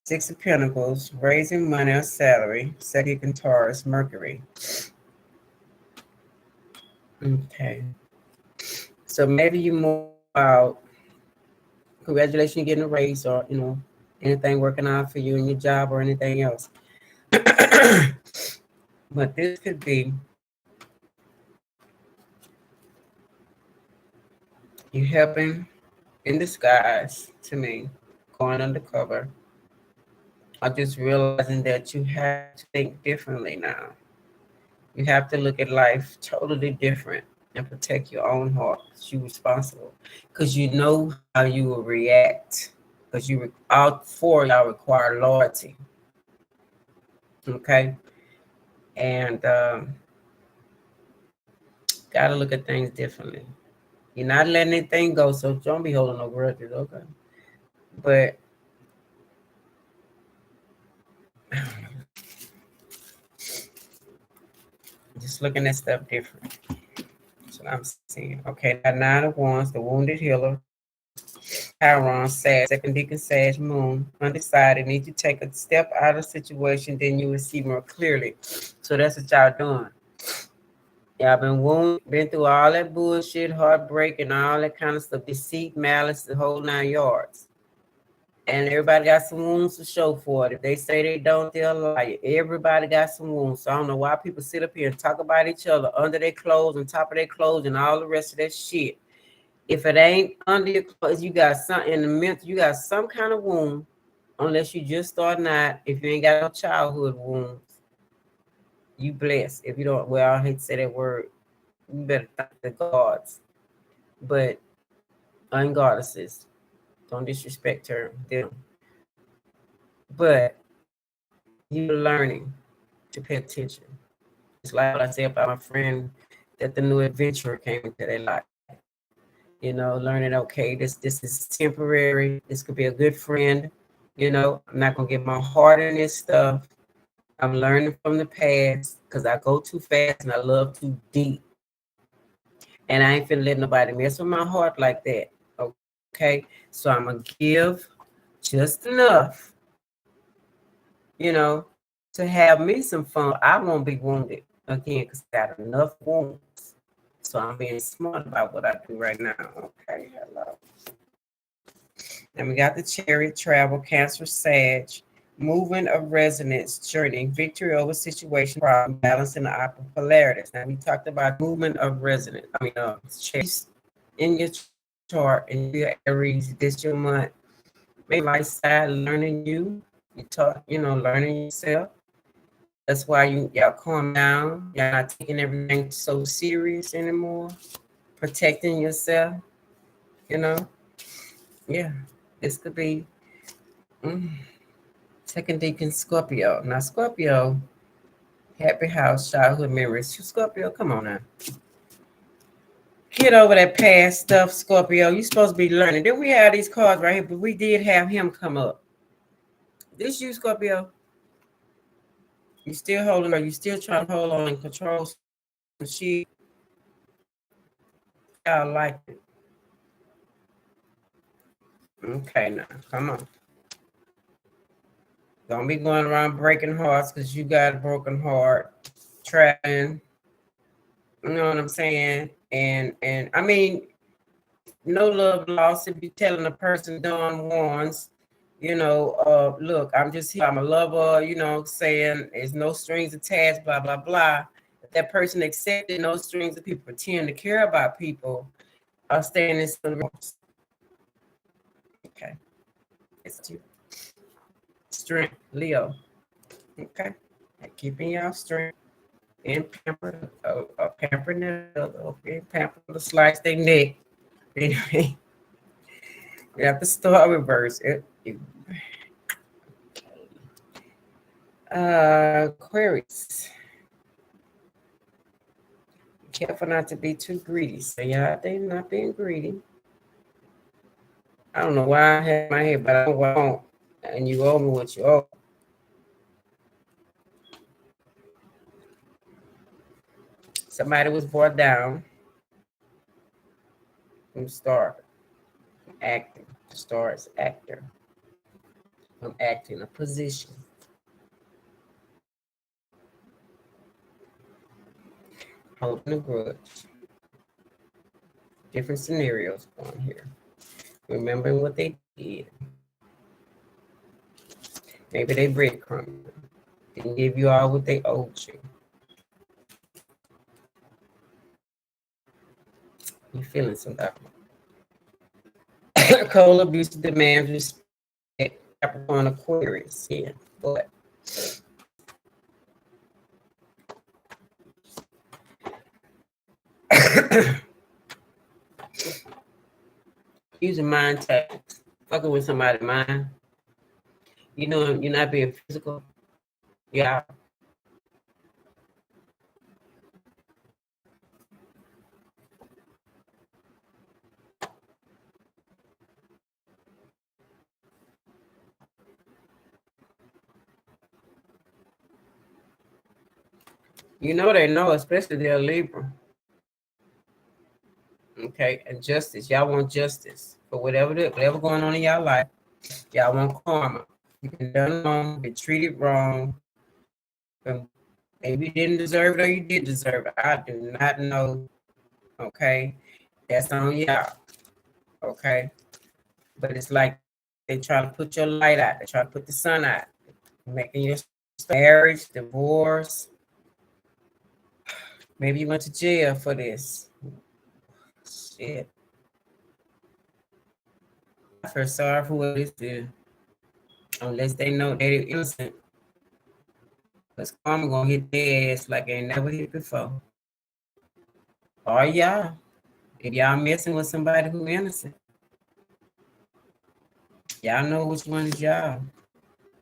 6 of Pentacles, raising money or salary. Second Taurus, Mercury. Okay. So maybe you move out. Congratulations, you're getting a raise or, anything working out for you in your job or anything else. But this could be you helping in disguise to me, going undercover. I'm just realizing that you have to think differently now. You have to look at life totally different and protect your own heart. You're responsible because you know how you will react. Because all 4 y'all require loyalty. Okay, and gotta look at things differently. You're not letting anything go, so don't be holding no grudges. Okay, but just looking at stuff different. That's what I'm seeing. Okay, that 9 of Wands, the wounded healer. Chiron, Sag, second deacon, Sag, Moon, undecided, need to take a step out of the situation, then you will see more clearly. So that's what y'all doing. Y'all been wounded, been through all that bullshit, heartbreak, and all that kind of stuff, deceit, malice, the whole 9 yards. And everybody got some wounds to show for it. If they say they don't, they'll lie. Everybody got some wounds. So I don't know why people sit up here and talk about each other under their clothes, on top of their clothes, and all the rest of that shit. If it ain't under your clothes, you got something in the mental, you got some kind of wound, unless you just starting out. If you ain't got no childhood wounds, you blessed. If you don't, well, I hate to say that word, you better thank the gods. But ungoddesses, don't disrespect her, them. But you're learning to pay attention. It's like what I said about my friend that the new adventurer came into their life. You know, learning, okay, this is temporary. This could be a good friend. You know, I'm not gonna get my heart in this stuff. I'm learning from the past because I go too fast and I love too deep. And I ain't finna let nobody mess with my heart like that. Okay. So I'm gonna give just enough, you know, to have me some fun. I won't be wounded again because I got enough wounds. So I'm being smart about what I do right now. Okay, hello. And we got the Chariot, travel, Cancer, Sag, movement of resonance, journey, victory over situation, problem, balancing the opposite polarities. Now we talked about movement of resonance. Chase in your chart and your Aries this your month. Maybe lifestyle, learning you talk, learning yourself. That's why y'all calm down. Y'all not taking everything so serious anymore. Protecting yourself, you know. Yeah, this could be second deacon Scorpio. Now Scorpio, happy house, childhood memories. Scorpio, come on now. Get over that past stuff, Scorpio. You supposed to be learning. Then we have these cards right here, but we did have him come up. This you, Scorpio. You still holding, or you still trying to hold on and control some shit? Y'all like it. Okay, now come on. Don't be going around breaking hearts because you got a broken heart. Trying, you know what I'm saying? And I mean, no love lost if you're telling a person done once, look, I'm just here, I'm a lover, saying there's no strings attached, blah, blah, blah. If that person accepted no strings of people pretend to care about people, are staying in some rooms. Okay. It's you. Strength, Leo. Okay. Keeping y'all strength and pampered, pampering it, okay, pampered to slice their neck. Anyway, we have to start reverse. Aquarius. Careful not to be too greedy. So y'all, they not being greedy. I don't know why I have my head, but I won't. And you owe me what you owe. Somebody was brought down from start acting. Star as actor. From acting a position. Holding a grudge. Different scenarios on here. Remembering what they did. Maybe they breadcrumbed. Didn't give you all what they owed you. You feeling some type of cold abuse demands respect. Capricorn, Aquarius. Yeah, but using mind tactics, fucking with somebody's mind. You know, you're not being physical. Yeah. You know they know, especially they're Libra. Okay, and justice. Y'all want justice. for whatever going on in y'all life. Y'all want karma. You've been done wrong, been treated wrong. Maybe you didn't deserve it or you did deserve it. I do not know. Okay. That's on y'all. Okay. But it's like they try to put your light out. They try to put the sun out. Making your marriage, divorce. Maybe you went to jail for this. Shit. I feel sorry for what it is. Unless they know they're innocent. Because karma gonna hit their ass like they never hit before. Or y'all. If y'all messing with somebody who innocent. Y'all know which one is y'all.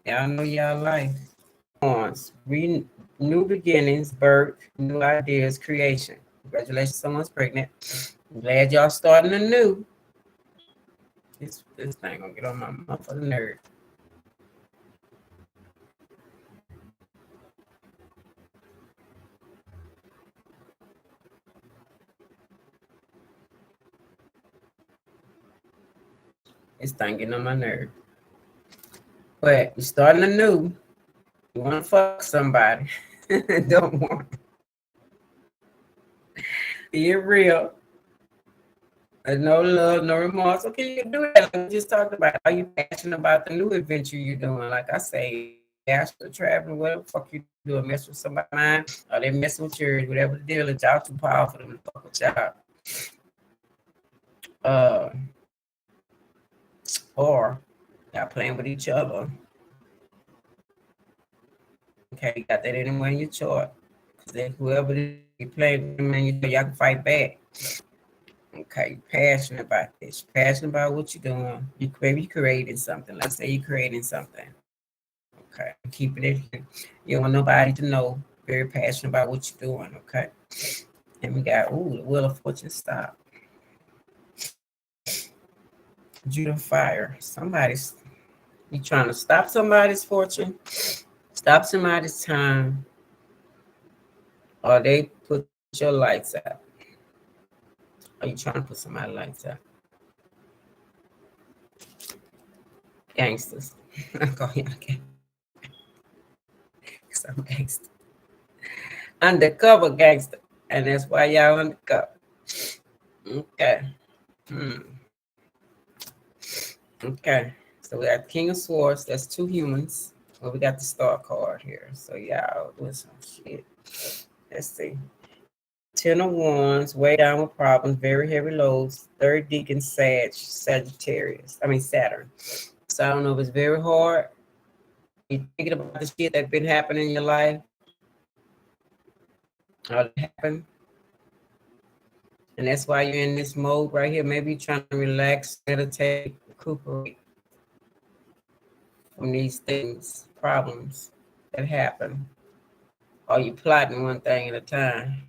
Y'all know y'all life. New beginnings, birth, new ideas, creation. Congratulations, someone's pregnant. I'm glad y'all starting anew. This thing gonna get on my motherfucking nerve. This thing getting on my nerve. But you're starting anew. You want to fuck somebody. Don't want. Be real. No love, no remorse. Okay, you can do that. Like we just talked about. Are you passionate about the new adventure you're doing? Like I say, astral traveling, whatever the fuck you do, mess with somebody's mind, or they messing with yours, whatever the deal is, y'all too powerful to fuck with y'all. Or y'all playing with each other. Okay, you got that anywhere in your chart. Because whoever you play with them, y'all can fight back. Okay, you're passionate about this. You're passionate about what you're doing. Maybe you're creating something. Let's say you're creating something. Okay, keeping it here. You don't want nobody to know. Very passionate about what you're doing. Okay. And we got, the Wheel of Fortune stop. Judah Fire. You trying to stop somebody's fortune, stop somebody's time, or they put your lights out. Are you trying to put somebody's lights out? Gangsters. I call y'all gangsters. I'm gangster. Undercover gangster. And that's why y'all undercover. Okay. Okay. So we got King of Swords. That's 2 humans. Well, we got the Star card here. So y'all doing some shit. Let's see. 10 of Wands, way down with problems, very heavy loads. 3rd Deacon, Sagittarius. Saturn. So I don't know if it's very hard. You thinking about the shit that's been happening in your life? Or that happened? And that's why you're in this mode right here. Maybe you're trying to relax, meditate, recuperate from these things, problems that happen. Or you plotting one thing at a time.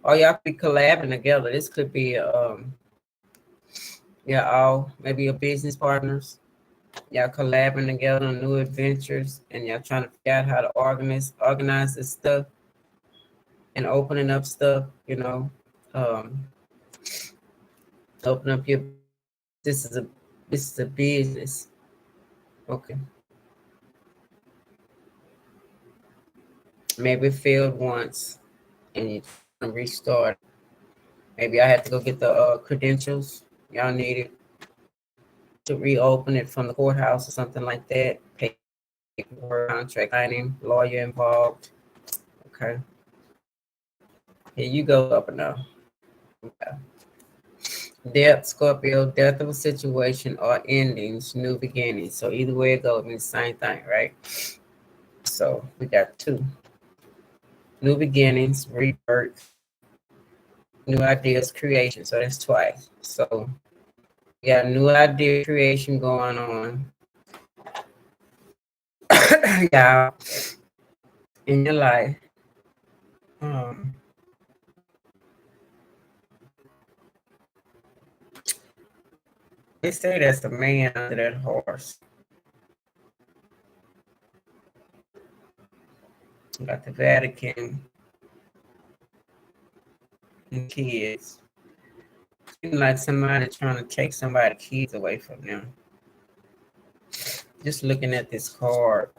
Or y'all could be collabing together. This could be all maybe your business partners. Y'all collabing together on new adventures, and y'all trying to figure out how to organize this stuff and opening up stuff, open up your this is a business. Okay. Maybe it failed once and you restart. Maybe I had to go get the credentials y'all needed to reopen it from the courthouse or something like that. Paperwork, contract signing, lawyer involved. Okay. Here you go, up and down. Okay. Death, Scorpio, death of a situation or endings, new beginnings. So either way it goes, it means the same thing, right? So we got 2. New beginnings, rebirth, new ideas, creation. So that's twice. So we got new idea creation going on. Yeah, in your life. They say that's the man under that horse. You got the Vatican and kids. Seems like somebody trying to take somebody's kids away from them. Just looking at this card.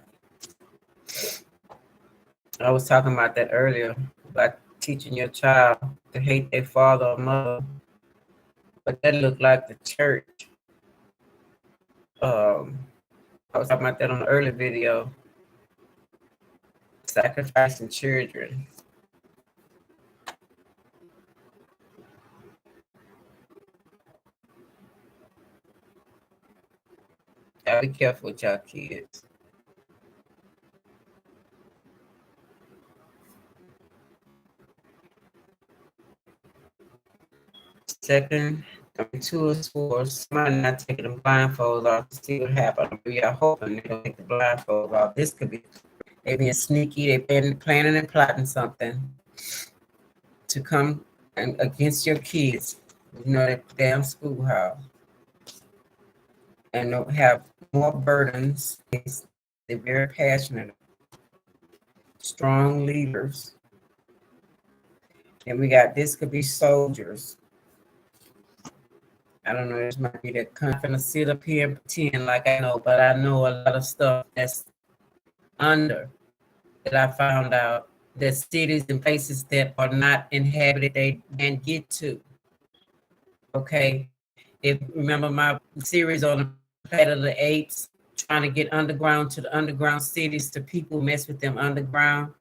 I was talking about that earlier, about teaching your child to hate their father or mother. But that looked like the church. I was talking about that on the early video. Sacrificing children. Gotta be careful with y'all kids. Second, two is for somebody not taking the blindfolds off to see what happened. We are hoping they don't take the blindfolds off. This could be they being sneaky, they been planning and plotting something to come and against your kids. You know, that damn schoolhouse. And don't have more burdens. They're very passionate, strong leaders. And we got this could be soldiers. I don't know, this might be that confident sit up here and pretend like I know, but I know a lot of stuff that's under that I found out that cities and places that are not inhabited, they can't get to. Okay. If remember my series on the Planet of the Apes, trying to get underground to the underground cities to people mess with them underground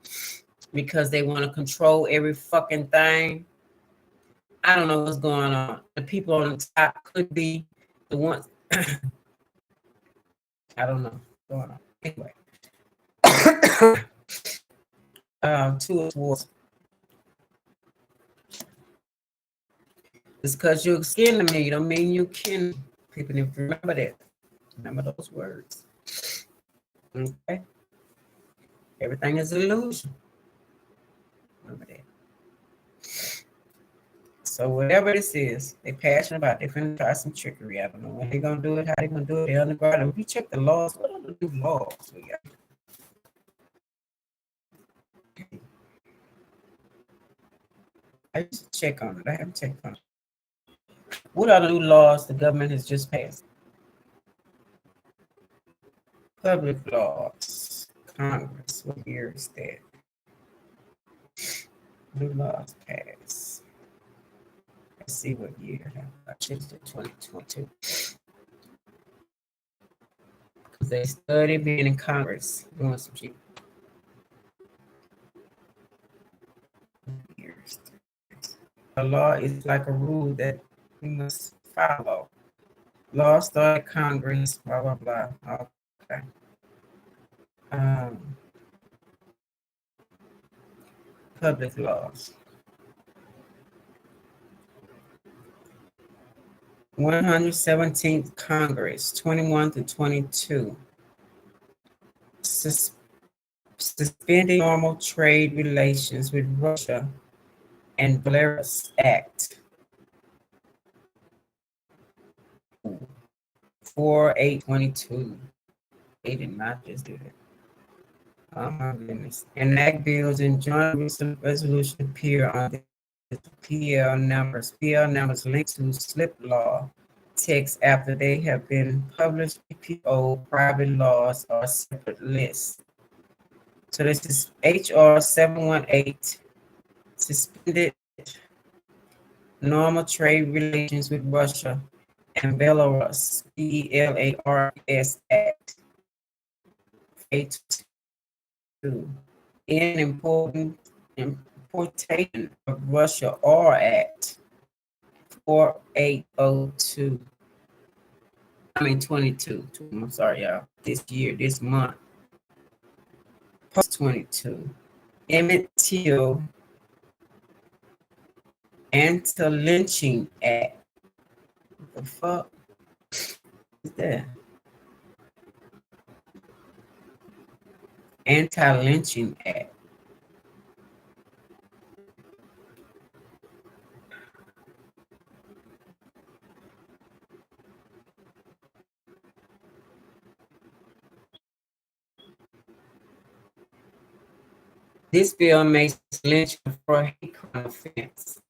because they want to control every fucking thing. I don't know what's going on. The people on the top could be the ones. I don't know what's going on. Anyway, two of swords. Just because you're skin to me, don't mean you can. People need to remember that. Remember those words. Okay. Everything is illusion. Remember that. So whatever this is, they're passionate about. They're finna try some trickery. I don't know when they're gonna do it, how they're gonna do it. They're underground. And we check the laws. What are the new laws we got? I used to check on it. I haven't checked on it. What are the new laws the government has just passed? Public laws. Congress. What year is that? New laws passed. Let's see what year. I changed it 2022. Because they study being in Congress. Doing some shit. Years. A law is like a rule that we must follow. Law started Congress, blah, blah, blah. Okay. Public laws. 117th Congress, 21 to 22. Suspending normal trade relations with Russia and Belarus Act. 4/8/22. They did not just do that. Oh my goodness. Enact bills and joint resolution appear on the PL numbers. PL numbers linked to slip law text after they have been published. PPO private laws are separate lists. So this is HR 718, suspended normal trade relations with Russia and Belarus, BELARS Act. 8.2. In important importation of Russia or Act 4802. 22. I'm sorry, y'all. This year, this month. Post 22. Emmett Till Anti-Lynching Act. What the fuck is that? Anti-Lynching Act. This bill makes lynching for a hate crime offense.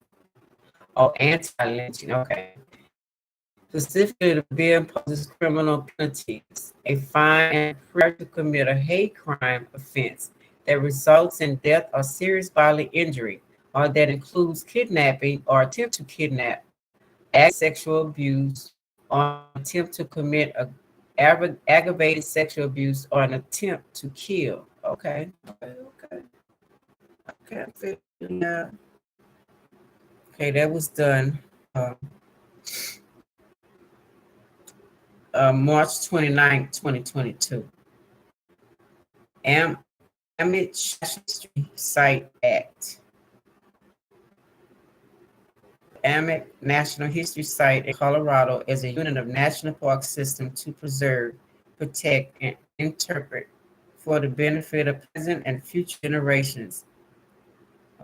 Oh, anti-lynching. Okay. Specifically, the bill imposes criminal penalties, a fine, and prayer to commit a hate crime offense that results in death or serious bodily injury, or that includes kidnapping or attempt to kidnap, sexual abuse, or an attempt to commit aggravated sexual abuse or an attempt to kill. Okay, okay. Okay, yeah. Okay, that was done uh, March 29, 2022. Am Amish History Site Act. Amish National History Site in Colorado as a unit of National Park System to preserve, protect, and interpret for the benefit of present and future generations.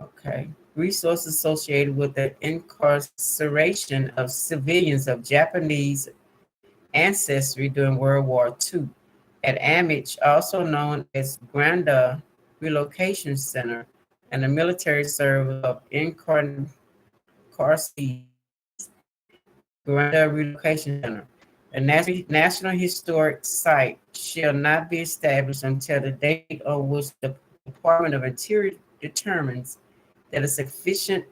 Okay. Resources associated with the incarceration of civilians of Japanese ancestry during World War II. At Amish, also known as Granda Relocation Center, and the military service of incarcerated Granda Relocation Center. A national historic site shall not be established until the date on which the Department of Interior determines that a sufficient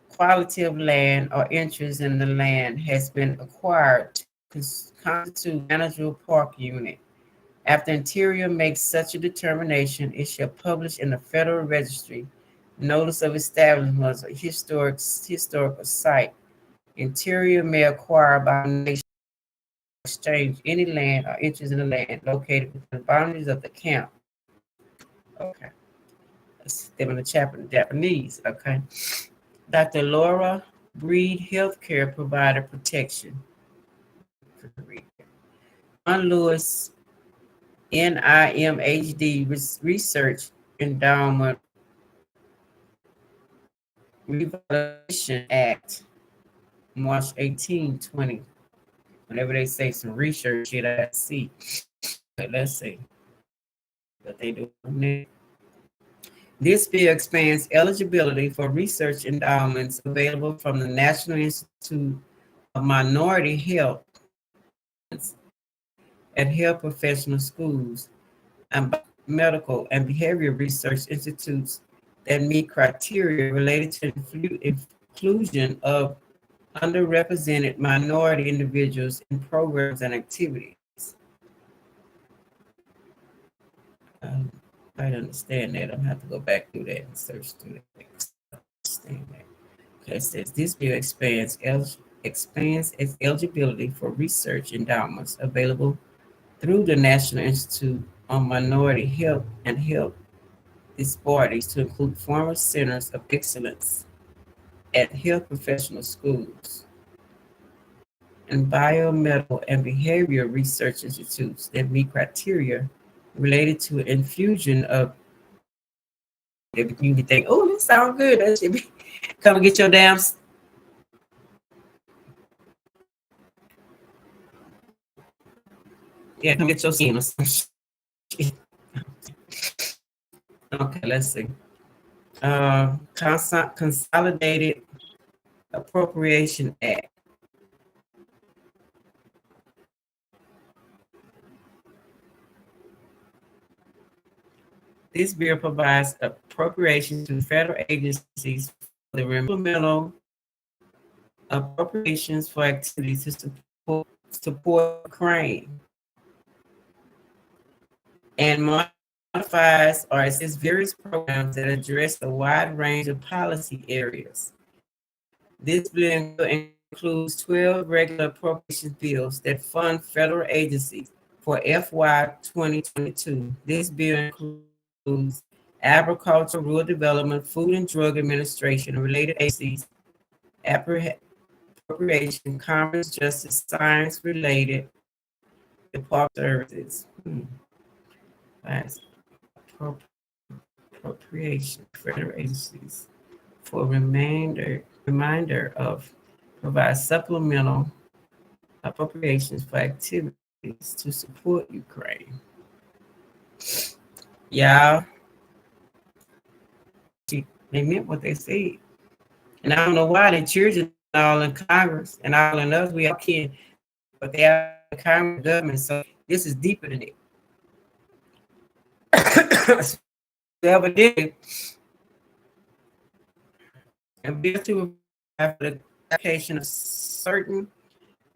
quality of land or interest in the land has been acquired to constitute manageable park unit. After Interior makes such a determination, it shall publish in the Federal Registry notice of establishment of a historical site. Interior may acquire by nation exchange any land or interest in the land located within the boundaries of the camp. Okay. That's them in the chapter in Japanese. Okay. Dr. Laura Breed Healthcare Provider Protection. John Lewis NIMHD Research Endowment Revitalization Act, March 18, 20. Whenever they say some research shit, I see. But let's see what they do. This bill expands eligibility for research endowments available from the National Institute of Minority Health at health professional schools and medical and behavioral research institutes that meet criteria related to inclusion of underrepresented minority individuals in programs and activities. I understand that. I'm gonna have to go back through that and search through that. Understand that. Okay, it says this bill expands its eligibility for research endowments available through the National Institute on Minority Health and Health Disparities to include former centers of excellence at health professional schools and biomedical and behavioral research institutes that meet criteria related to infusion of. You think, oh, this sounds good. That should be. Come and get your damn. Yeah, come get your skin or some shit. Okay, let's see. Consolidated Appropriation Act. This bill provides appropriations to federal agencies for the supplemental appropriations for activities to support Ukraine and modifies or assists various programs that address a wide range of policy areas. This bill includes 12 regular appropriation bills that fund federal agencies for FY 2022. This bill includes agriculture, rural development, food and drug administration, and related agencies, appropriation, commerce, justice, science related, department services. That's appropriation, federal agencies for reminder of provide supplemental appropriations for activities to support Ukraine. Yeah, they meant what they said. And I don't know why the children all in Congress and all in us, we all can, but they are in Congress government. So this is deeper than it. Evidently, and bill to provide for the application of certain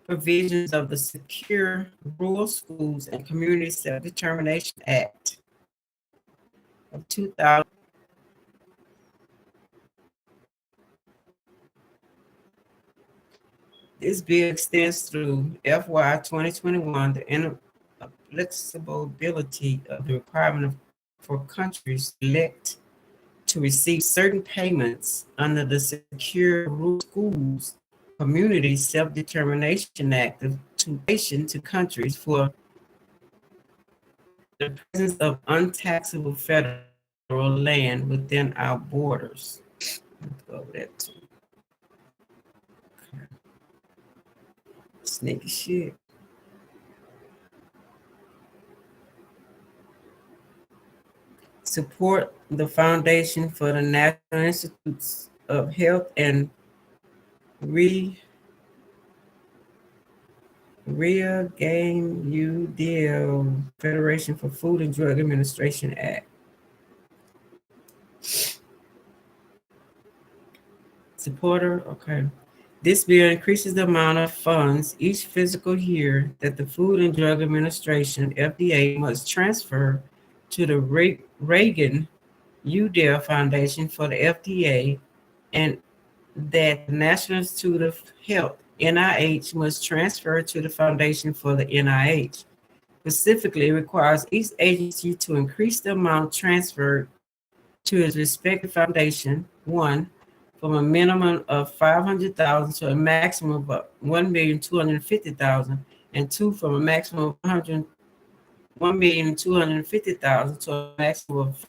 provisions of the Secure Rural Schools and Community Self-Determination Act of 2000. This bill extends through FY 2021 the inapplicability of the requirement for countries to elect to receive certain payments under the Secure Rural Schools Community Self-Determination Act to countries for the presence of untaxable federal land within our borders. Let's go over that too. Sneaky shit. Support the Foundation for the National Institutes of Health and Reagain UDL Federation for Food and Drug Administration Act. Supporter, okay. This bill increases the amount of funds each fiscal year that the Food and Drug Administration, FDA, must transfer to the Reagan UDL Foundation for the FDA, and that the National Institute of Health, NIH, must transfer to the Foundation for the NIH. Specifically, it requires each agency to increase the amount transferred to its respective foundation, one, from a minimum of 500,000 to a maximum of 1,250,000, and two, from a maximum of 1,250,000 to a maximum of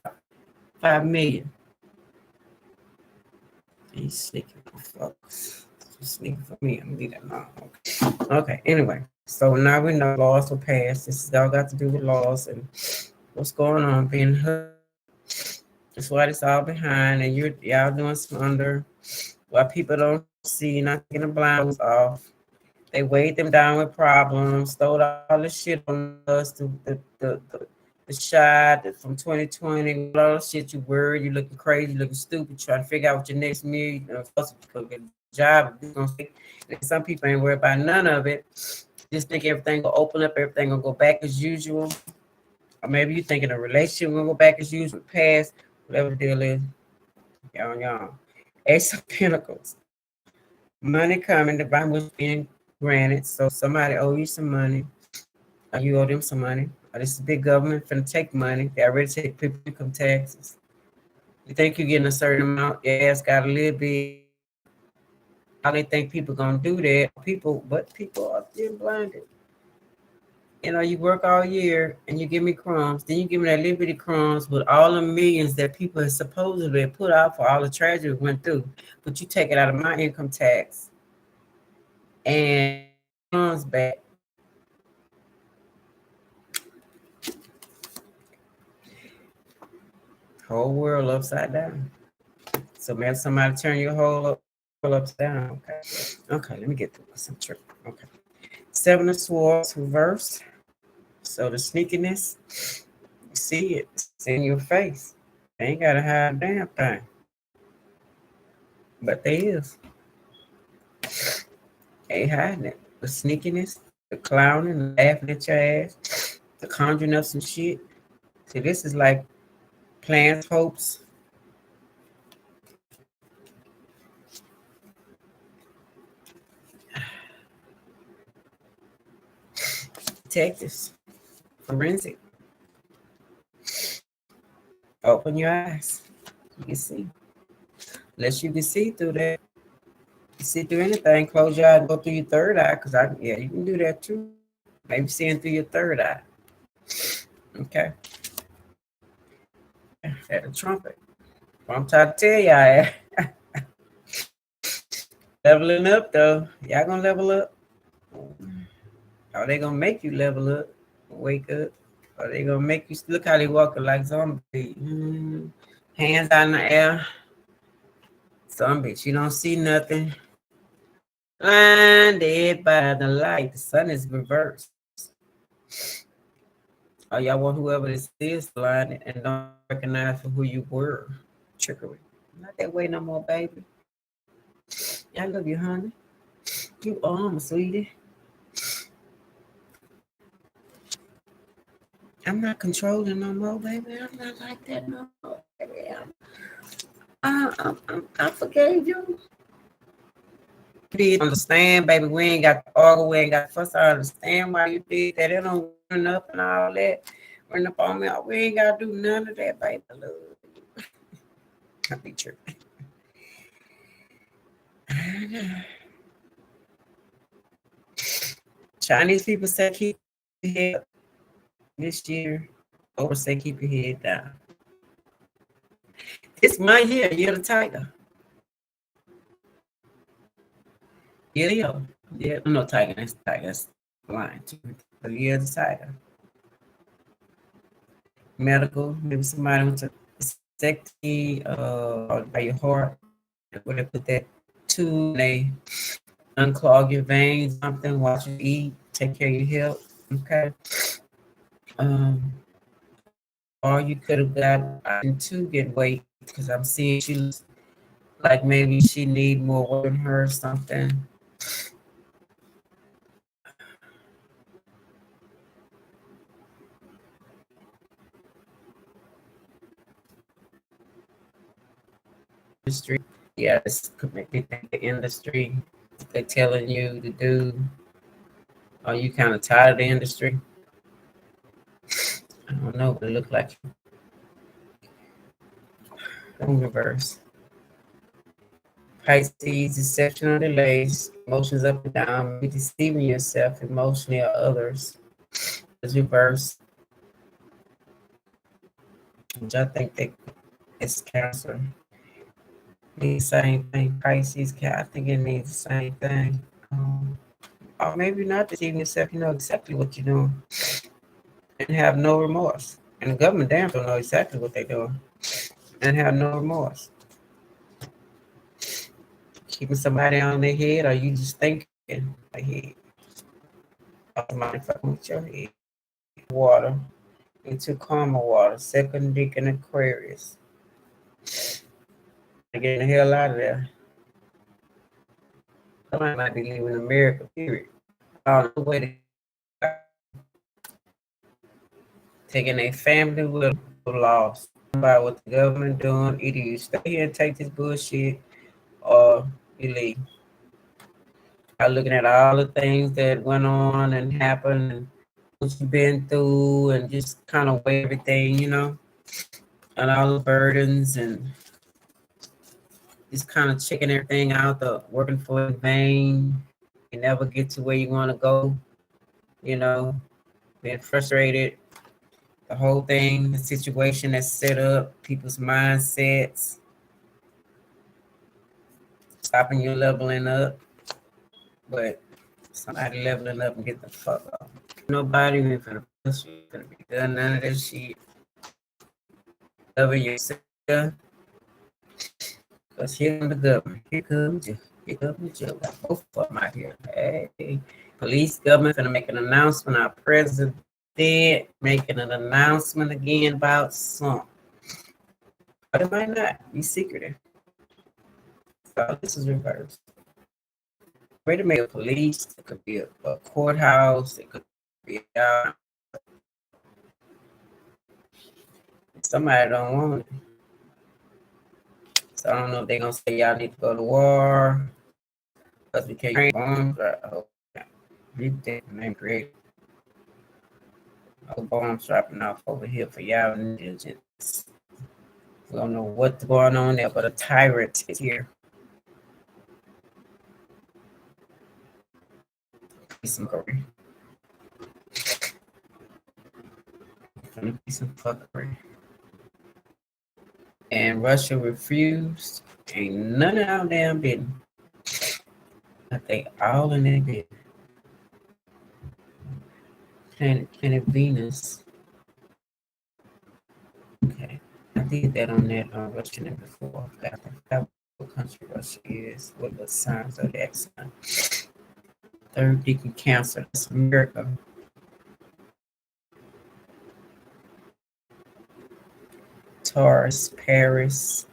5 million. He's sneaking for folks. Sneaking for me. I'm gonna leave that alone. Okay. Anyway, so now we know laws will pass. This has all got to do with laws and what's going on being hood. That's why it's all behind, and y'all doing some under what people don't see, not taking the blinders off. They weighed them down with problems, stole all the shit on us, the shot from 2020, all the shit you worried, you looking crazy, you looking stupid, trying to figure out what your next meal, you know, supposed to get a job. And some people ain't worried about none of it. Just think everything will open up, everything will go back as usual. Or maybe you thinking a relationship will go back as usual, past, whatever the deal is. Y'all. Ace of Pentacles. Money coming, divine wish being granted. So somebody owe you some money. Or you owe them some money. Or this is big government finna take money. They already take people income taxes. You think you're getting a certain amount, your ass got a little bit. How they think people gonna do that? But people are still blinded. You know, you work all year and you give me crumbs, then you give me that little bitty crumbs with all the millions that people have supposedly put out for all the tragedy we went through, but you take it out of my income tax and comes back. Whole world upside down. So maybe somebody turn your whole world upside down. Okay, let me get through some trick. Okay. Seven of Swords reversed. So the sneakiness, you see it, it's in your face. They ain't gotta hide a damn thing. But they is. They ain't hiding it. The sneakiness, the clowning, the laughing at your ass, the conjuring up some shit. See, this is like plans, hopes. Detectives, forensic. Open your eyes. You can see. Unless you can see through that. You see through anything, close your eye and go through your third eye. You can do that too. Maybe seeing through your third eye. Okay. At a trumpet. What I'm trying to tell y'all. Leveling up though. Y'all gonna level up? Are they gonna make you level up? Wake up? Are they gonna make you look how they walking like zombies? Hands out in the air. Some bitch, you don't see nothing. Blinded by the light. The sun is reversed. Oh, y'all want whoever this is blinded and don't recognize who you were. Trickery. Not that way no more, baby. I love you, honey. You are my sweetie. I'm not controlling no more, baby. I'm not like that no more, baby. I forgave you. Did understand, baby. We ain't got to argue. We ain't got to fuss. I understand why you did that. It don't run up and all that. Run up on me. We ain't got to do none of that, baby. I love you. I be tripping. Chinese people say keep your head up this year. Over say keep your head down. It's my year. You're the tiger. Yeah. Yeah. No tiger. That's tiger. That's blind. But you're the tiger. Medical. Maybe somebody wants to vasectomy by your heart. Where they put that tube and they unclog your veins, something, watch you eat, take care of your health. Okay. Or you could have got to get weight because I'm seeing she looks like maybe she need more work in her or something. Industry. Yeah, this could make me think the industry. They're telling you to do. Are you kind of tired of the industry? I don't know, but it looked like in reverse. Pisces, exceptional delays, emotions up and down, maybe deceiving yourself emotionally or others. It's reverse, which I think that it's Cancer. The same thing. Pisces, I think it means the same thing. Or maybe not deceiving yourself, you know exactly what you're doing and have no remorse. And the government damn don't know exactly what they're doing and have no remorse. Keeping somebody on their head, or you just thinking their head. Somebody fucking with your head. Water into karma water, second deacon Aquarius. Getting the hell out of there. Somebody might be leaving America, period. On the way to taking a family with lost by what the government doing. Either you stay here and take this bullshit or you leave. I'm looking at all the things that went on and happened and what you've been through and just kind of weigh everything, you know, and all the burdens and just kind of checking everything out, the working for in vain. You never get to where you want to go, you know, being frustrated. The whole thing, the situation that's set up, people's mindsets, stopping you leveling up, but somebody leveling up and get the fuck off. Nobody even for the push you, gonna be done none of that shit. Loving yourself, because here comes the government. Here comes you. Here comes you. Got both of them out here. Hey, police, government gonna make an announcement. Our president making an announcement again about something. But it might not be secretive. So this is reversed. Ready to make a police, it could be a courthouse, it could be somebody don't want it. So I don't know if they're gonna say y'all need to go to war because we can't train bombs. You think name create no bombs dropping off over here for y'all intelligence. We don't know what's going on there, but a tyrant is here. Some fuckery. Gonna be some fuckery. And Russia refused. Ain't none of our damn business. I think all in their business. Planet Venus. Okay. I did that on that Russian before. what country Russia is, what the signs of that sign. Third deacon Cancer, that's America. Taurus, Paris,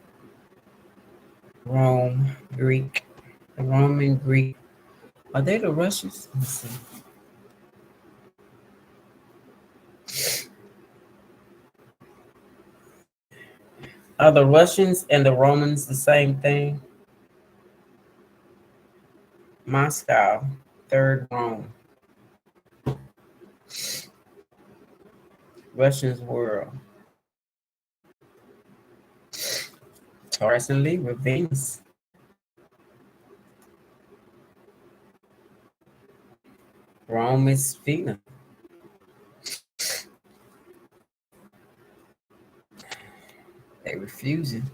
Rome, Greek. The Roman Greek. Are they the Russians? Let's see. Are the Russians and the Romans the same thing? Moscow, third Rome. Russians world. Taurus and Libra, Venus. Rome is Venus. They refusing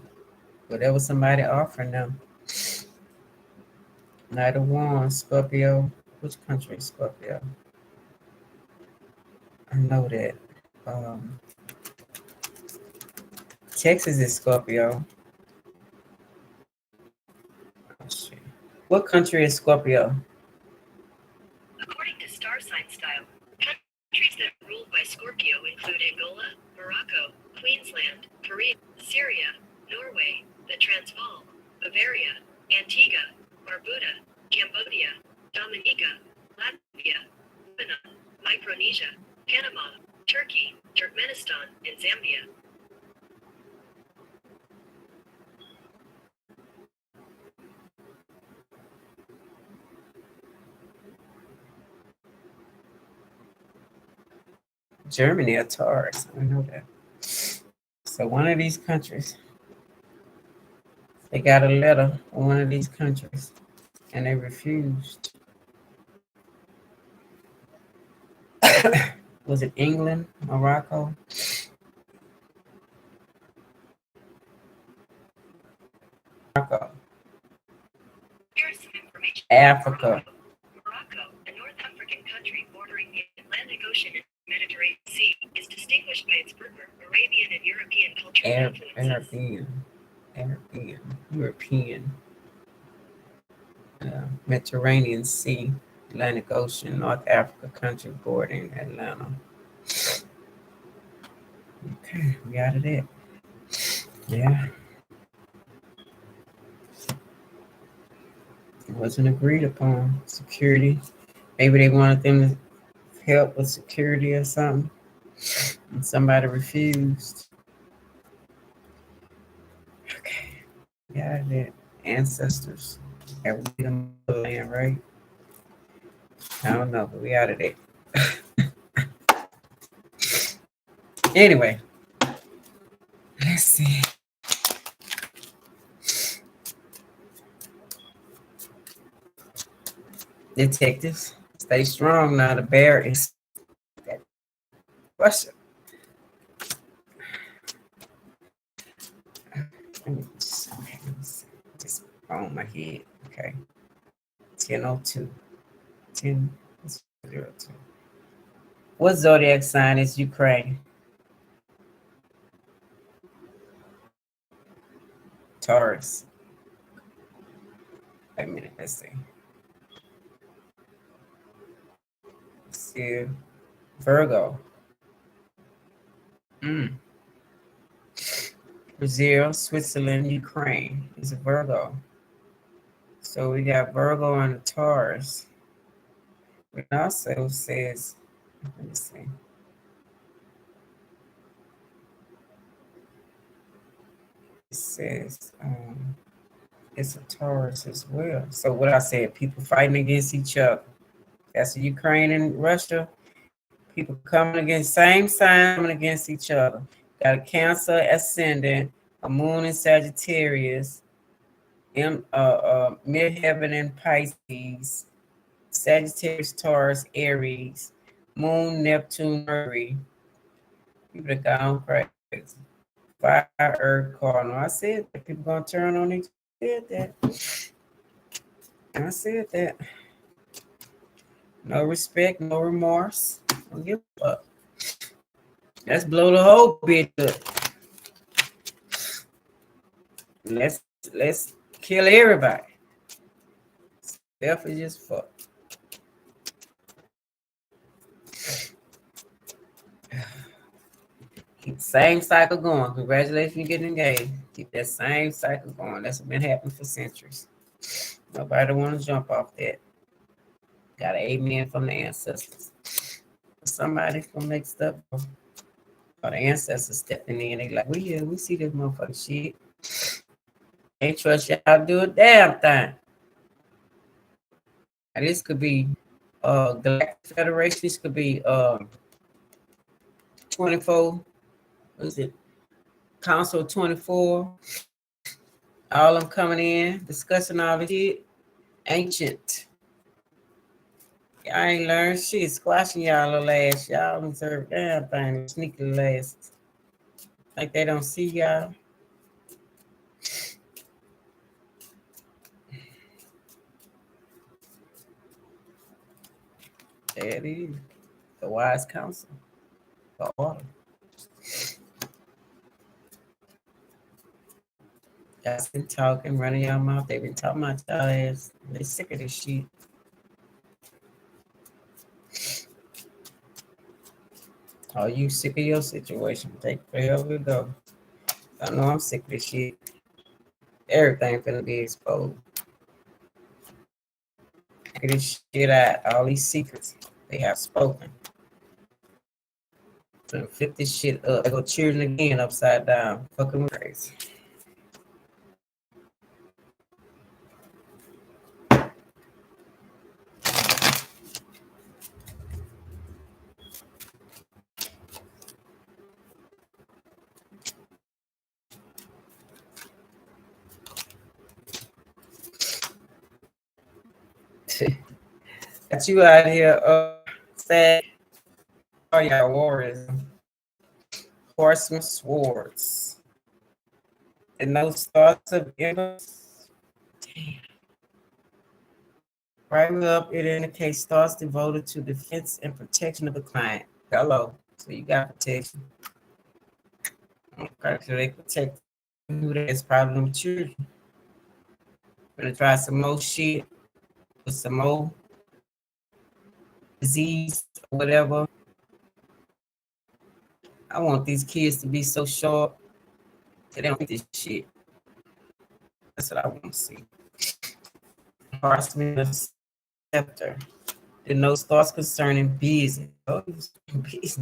whatever somebody offering them. Knight of Wands, Scorpio. Which country is Scorpio? I know that. Um, Texas is Scorpio. Oh, shit. What country is Scorpio? According to star sign style, countries that are ruled by Scorpio include Angola, Morocco, Queensland, Korea, Syria, Norway, the Transvaal, Bavaria, Antigua, Barbuda, Cambodia, Dominica, Latvia, Lebanon, Micronesia, Panama, Turkey, Turkmenistan, and Zambia. Germany or Taurus. I know that. So one of these countries, they got a letter from one of these countries, and they refused. Was it England, Morocco? Morocco. Here's some information. Africa. Morocco, a North African country bordering the Atlantic Ocean and Mediterranean Sea, is distinguished by its Berber, Arabian, and European cultural influences. European, Mediterranean Sea, Atlantic Ocean, North Africa country bordering Atlanta. Okay, we out of that. Yeah. It wasn't agreed upon. Security. Maybe they wanted them to help with security or something. And somebody refused. Okay. We out of that. Ancestors. That would be the motherland, right? I don't know, but we out of that. Anyway. Let's see. Detectives, stay strong now. The bear is Russia. Just on my head. Okay. 10:02. 10:02. What zodiac sign is Ukraine? Taurus. Wait a minute. Let's see. See. Virgo. Brazil, Switzerland, Ukraine is a Virgo. So we got Virgo and a Taurus. It also says, let me see. It says it's a Taurus as well. So what I said, people fighting against each other. That's Ukraine and Russia. People coming against same sign, coming against each other. Got a Cancer ascendant, a Moon in Sagittarius, Midheaven in Pisces, Sagittarius, Taurus, Aries, Moon, Neptune, Mercury. People are gone crazy. Fire, Earth, Cardinal. I said that people gonna turn on each other. I said that. No respect, no remorse. Don't give a fuck. Let's blow the whole bitch up. Let's Kill everybody. Selfish as fuck. Keep the same cycle going. Congratulations, you getting engaged. Keep that same cycle going. That's been happening for centuries. Nobody want to jump off that. Got an amen from the ancestors. Somebody's gonna make stuff go. Or the ancestors stepping in. They like, we see this motherfucking shit. Ain't trust y'all to do a damn thing. And this could be Galactic Federation. This could be 24. What is it? Council 24. All of them coming in, discussing all the shit. Ancient. Y'all ain't learned shit. Squashing y'all little ass. Y'all deserve damn thing. Sneaky little ass. Like they don't see y'all. There it is. The wise counsel. The order. Y'all been talking, running y'all mouth. They been talking about y'all ass. They sick of this shit. Oh, you sick of your situation? Take forever to go. I know I'm sick of this shit. Everything finna be exposed. Get this shit out. All these secrets they have spoken. Finna flip this shit up. I go cheering again upside down. Fucking crazy. Got you out here, sad. Oh, y'all warriors. Horsemen swords. And those thoughts of endless. Damn. Right up, it indicates thoughts devoted to defense and protection of the client. Hello. So you got protection. Okay, so they protect you. That's probably them children. Gonna try some more shit with some more disease or whatever. I want these kids to be so short that they don't think this shit. That's what I want to see. Horseman of scepter. There no thoughts concerning business. Oh, business.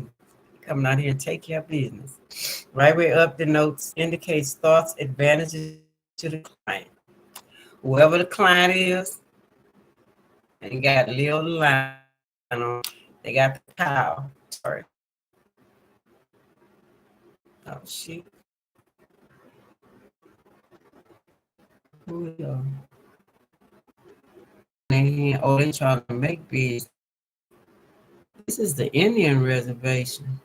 Coming out here and take care of business. Right way up the notes indicates thoughts, advantages to the client. Whoever the client is, they got a little line on. They got the cow. Sorry. Oh shit. Who they trying to make business. This is the Indian reservation.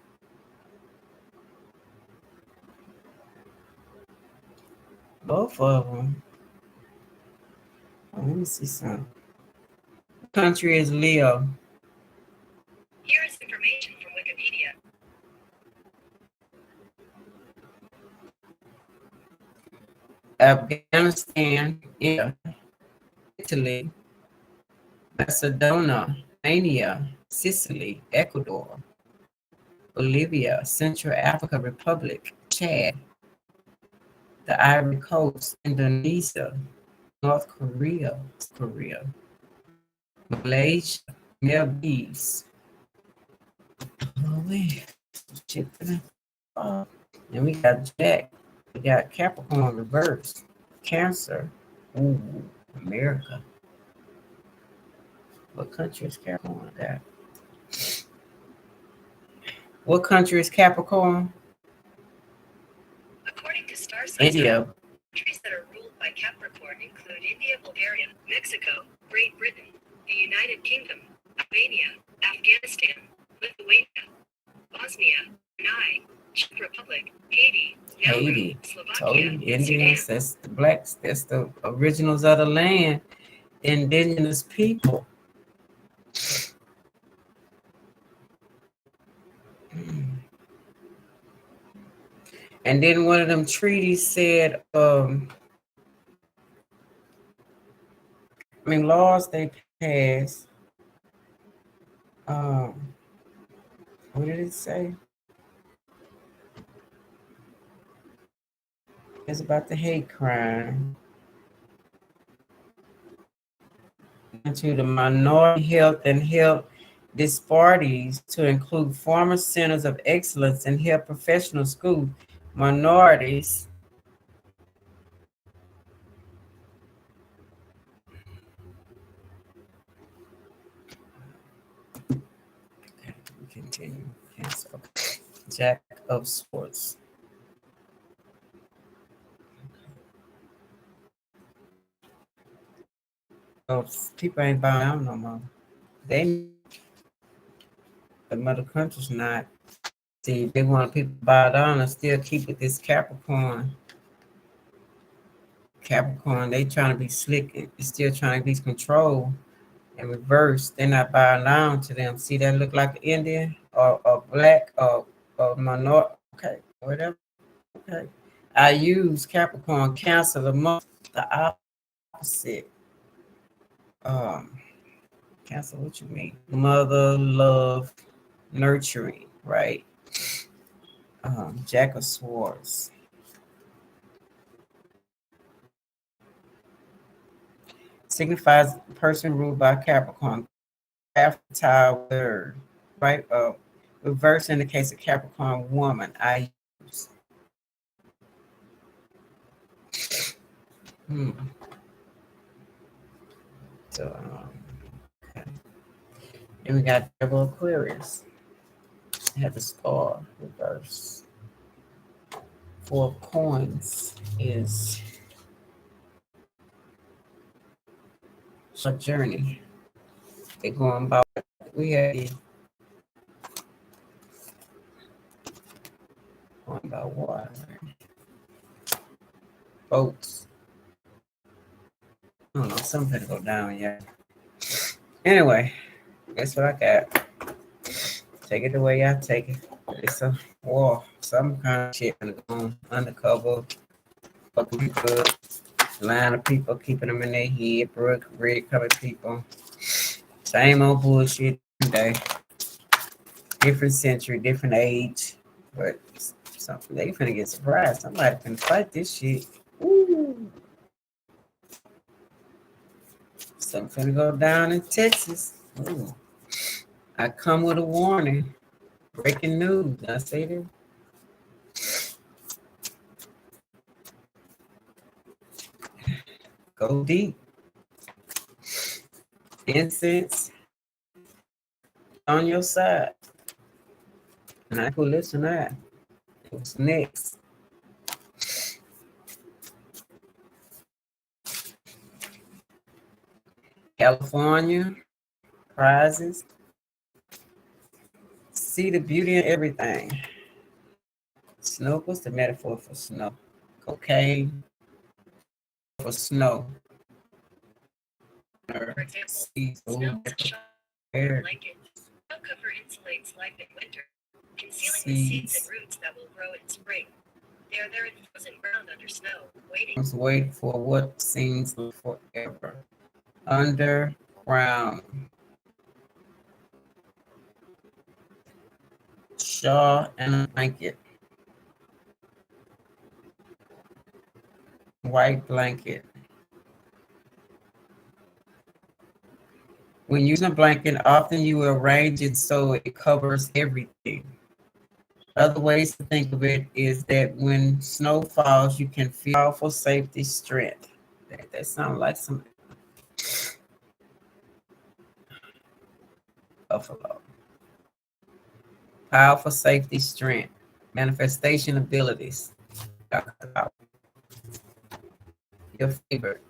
Both of them. Oh, let me see something. Country is Leo. Here is information from Wikipedia. Afghanistan, Italy, Macedonia, Mania, Sicily, Ecuador, Bolivia, Central Africa Republic, Chad, the Ivory Coast, Indonesia, North Korea, Malaysia, Maldives. Oh, wait. Shit. Oh. And we got Jack. We got Capricorn reverse. Cancer. Ooh, America. What country is Capricorn at? What country is Capricorn? According to star signs, India. countries that are ruled by Capricorn include India, Bulgaria, Mexico, Great Britain, the United Kingdom, Albania, Afghanistan, Lithuania, Bosnia, Brunei, Czech Republic, Haiti, Haiti. Slovakia, Totally Indians. That's the blacks. That's the originals of the land. Indigenous people. And then one of them treaties said, I mean, laws they pass. Um, what did it say? It's about the hate crime. To the minority health and health disparities to include former centers of excellence and health professional schools, minorities. Continue. Yes. Okay. Jack of Swords. Oh, people ain't buying out no more. They, the mother country's not. See, they want people to buy down and still keep it this Capricorn. Capricorn, they trying to be slick and still trying to be controlled in reverse. They're not bowing down to them. See that look like Indian or black or minority. Okay, whatever. Okay. I use Capricorn, Cancer, the month, the opposite. Um, Cancer, what you mean? Mother, love, nurturing, right? Jack of Swords. Signifies person ruled by Capricorn. After word, right? Reverse in the case of Capricorn woman, I use. Hmm. So, okay. Then we got Devil Aquarius. It has a star reverse. Four of coins is a journey. They're going about. We had going about water, boats. I don't know. Something to go down. Yeah. Anyway, that's what I got. Take it the way I take it. It's a war. Some kind of shit going on undercover. Fucking people, line of people keeping them in their head. Red covered people. Same old bullshit today. Different century, different age. But something they finna get surprised. Somebody finna fight this shit. Ooh. Something finna go down in Texas. Ooh. I come with a warning. Breaking news. I say that. Go deep. Incense on your side. And I could listen to that. What's next? California prizes. See the beauty in everything. Snow, what's the metaphor for snow? Cocaine for snow. For example, See, snow is a air. blanket. Snow cover insulates life in winter, concealing the seeds and roots that will grow in spring. They are there in frozen ground under snow, waiting. Let's wait for what seems forever. Underground. Shawl and a blanket. White blanket. When using a blanket, often you arrange it so it covers everything. Other ways to think of it is that when snow falls, you can feel powerful safety strength. That sounds like some buffalo. Powerful safety strength. Manifestation abilities. Your favorite.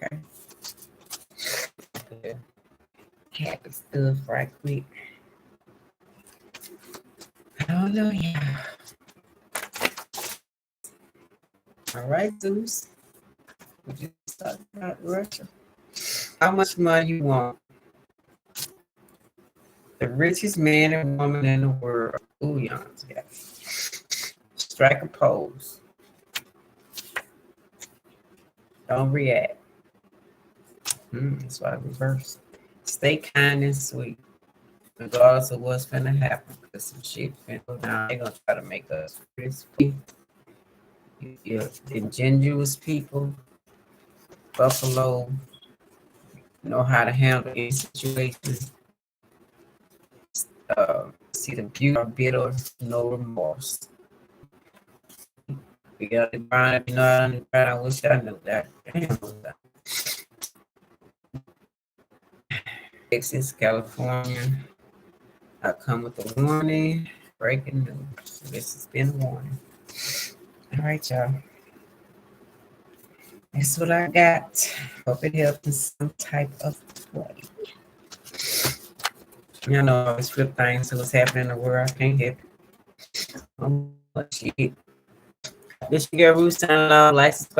Okay. Yeah. Happy stuff right quick. Hallelujah. All right, Zeus. We just talked about Russia. How much money you want? The richest man and woman in the world. Ooh, yawns, yeah. Strike a pose. Don't react. That's why I reverse. Stay kind and sweet, regardless of what's gonna happen. Cause some shit finna go down. They gonna try to make us crispy. You're ingenuous people. Buffalo know how to handle any situation. See the beauty of bitter, no remorse. We got the grind, you know, on the grind. I wish I knew that. Damn. Texas, California. I come with a warning. Breaking news. This has been a warning. All right, y'all. That's what I got. Hope it helped in some type of way. You know, I always flip things to what's happening in the world. I can't help it. Shit. This your girl Ruth signing off. Like, subscribe.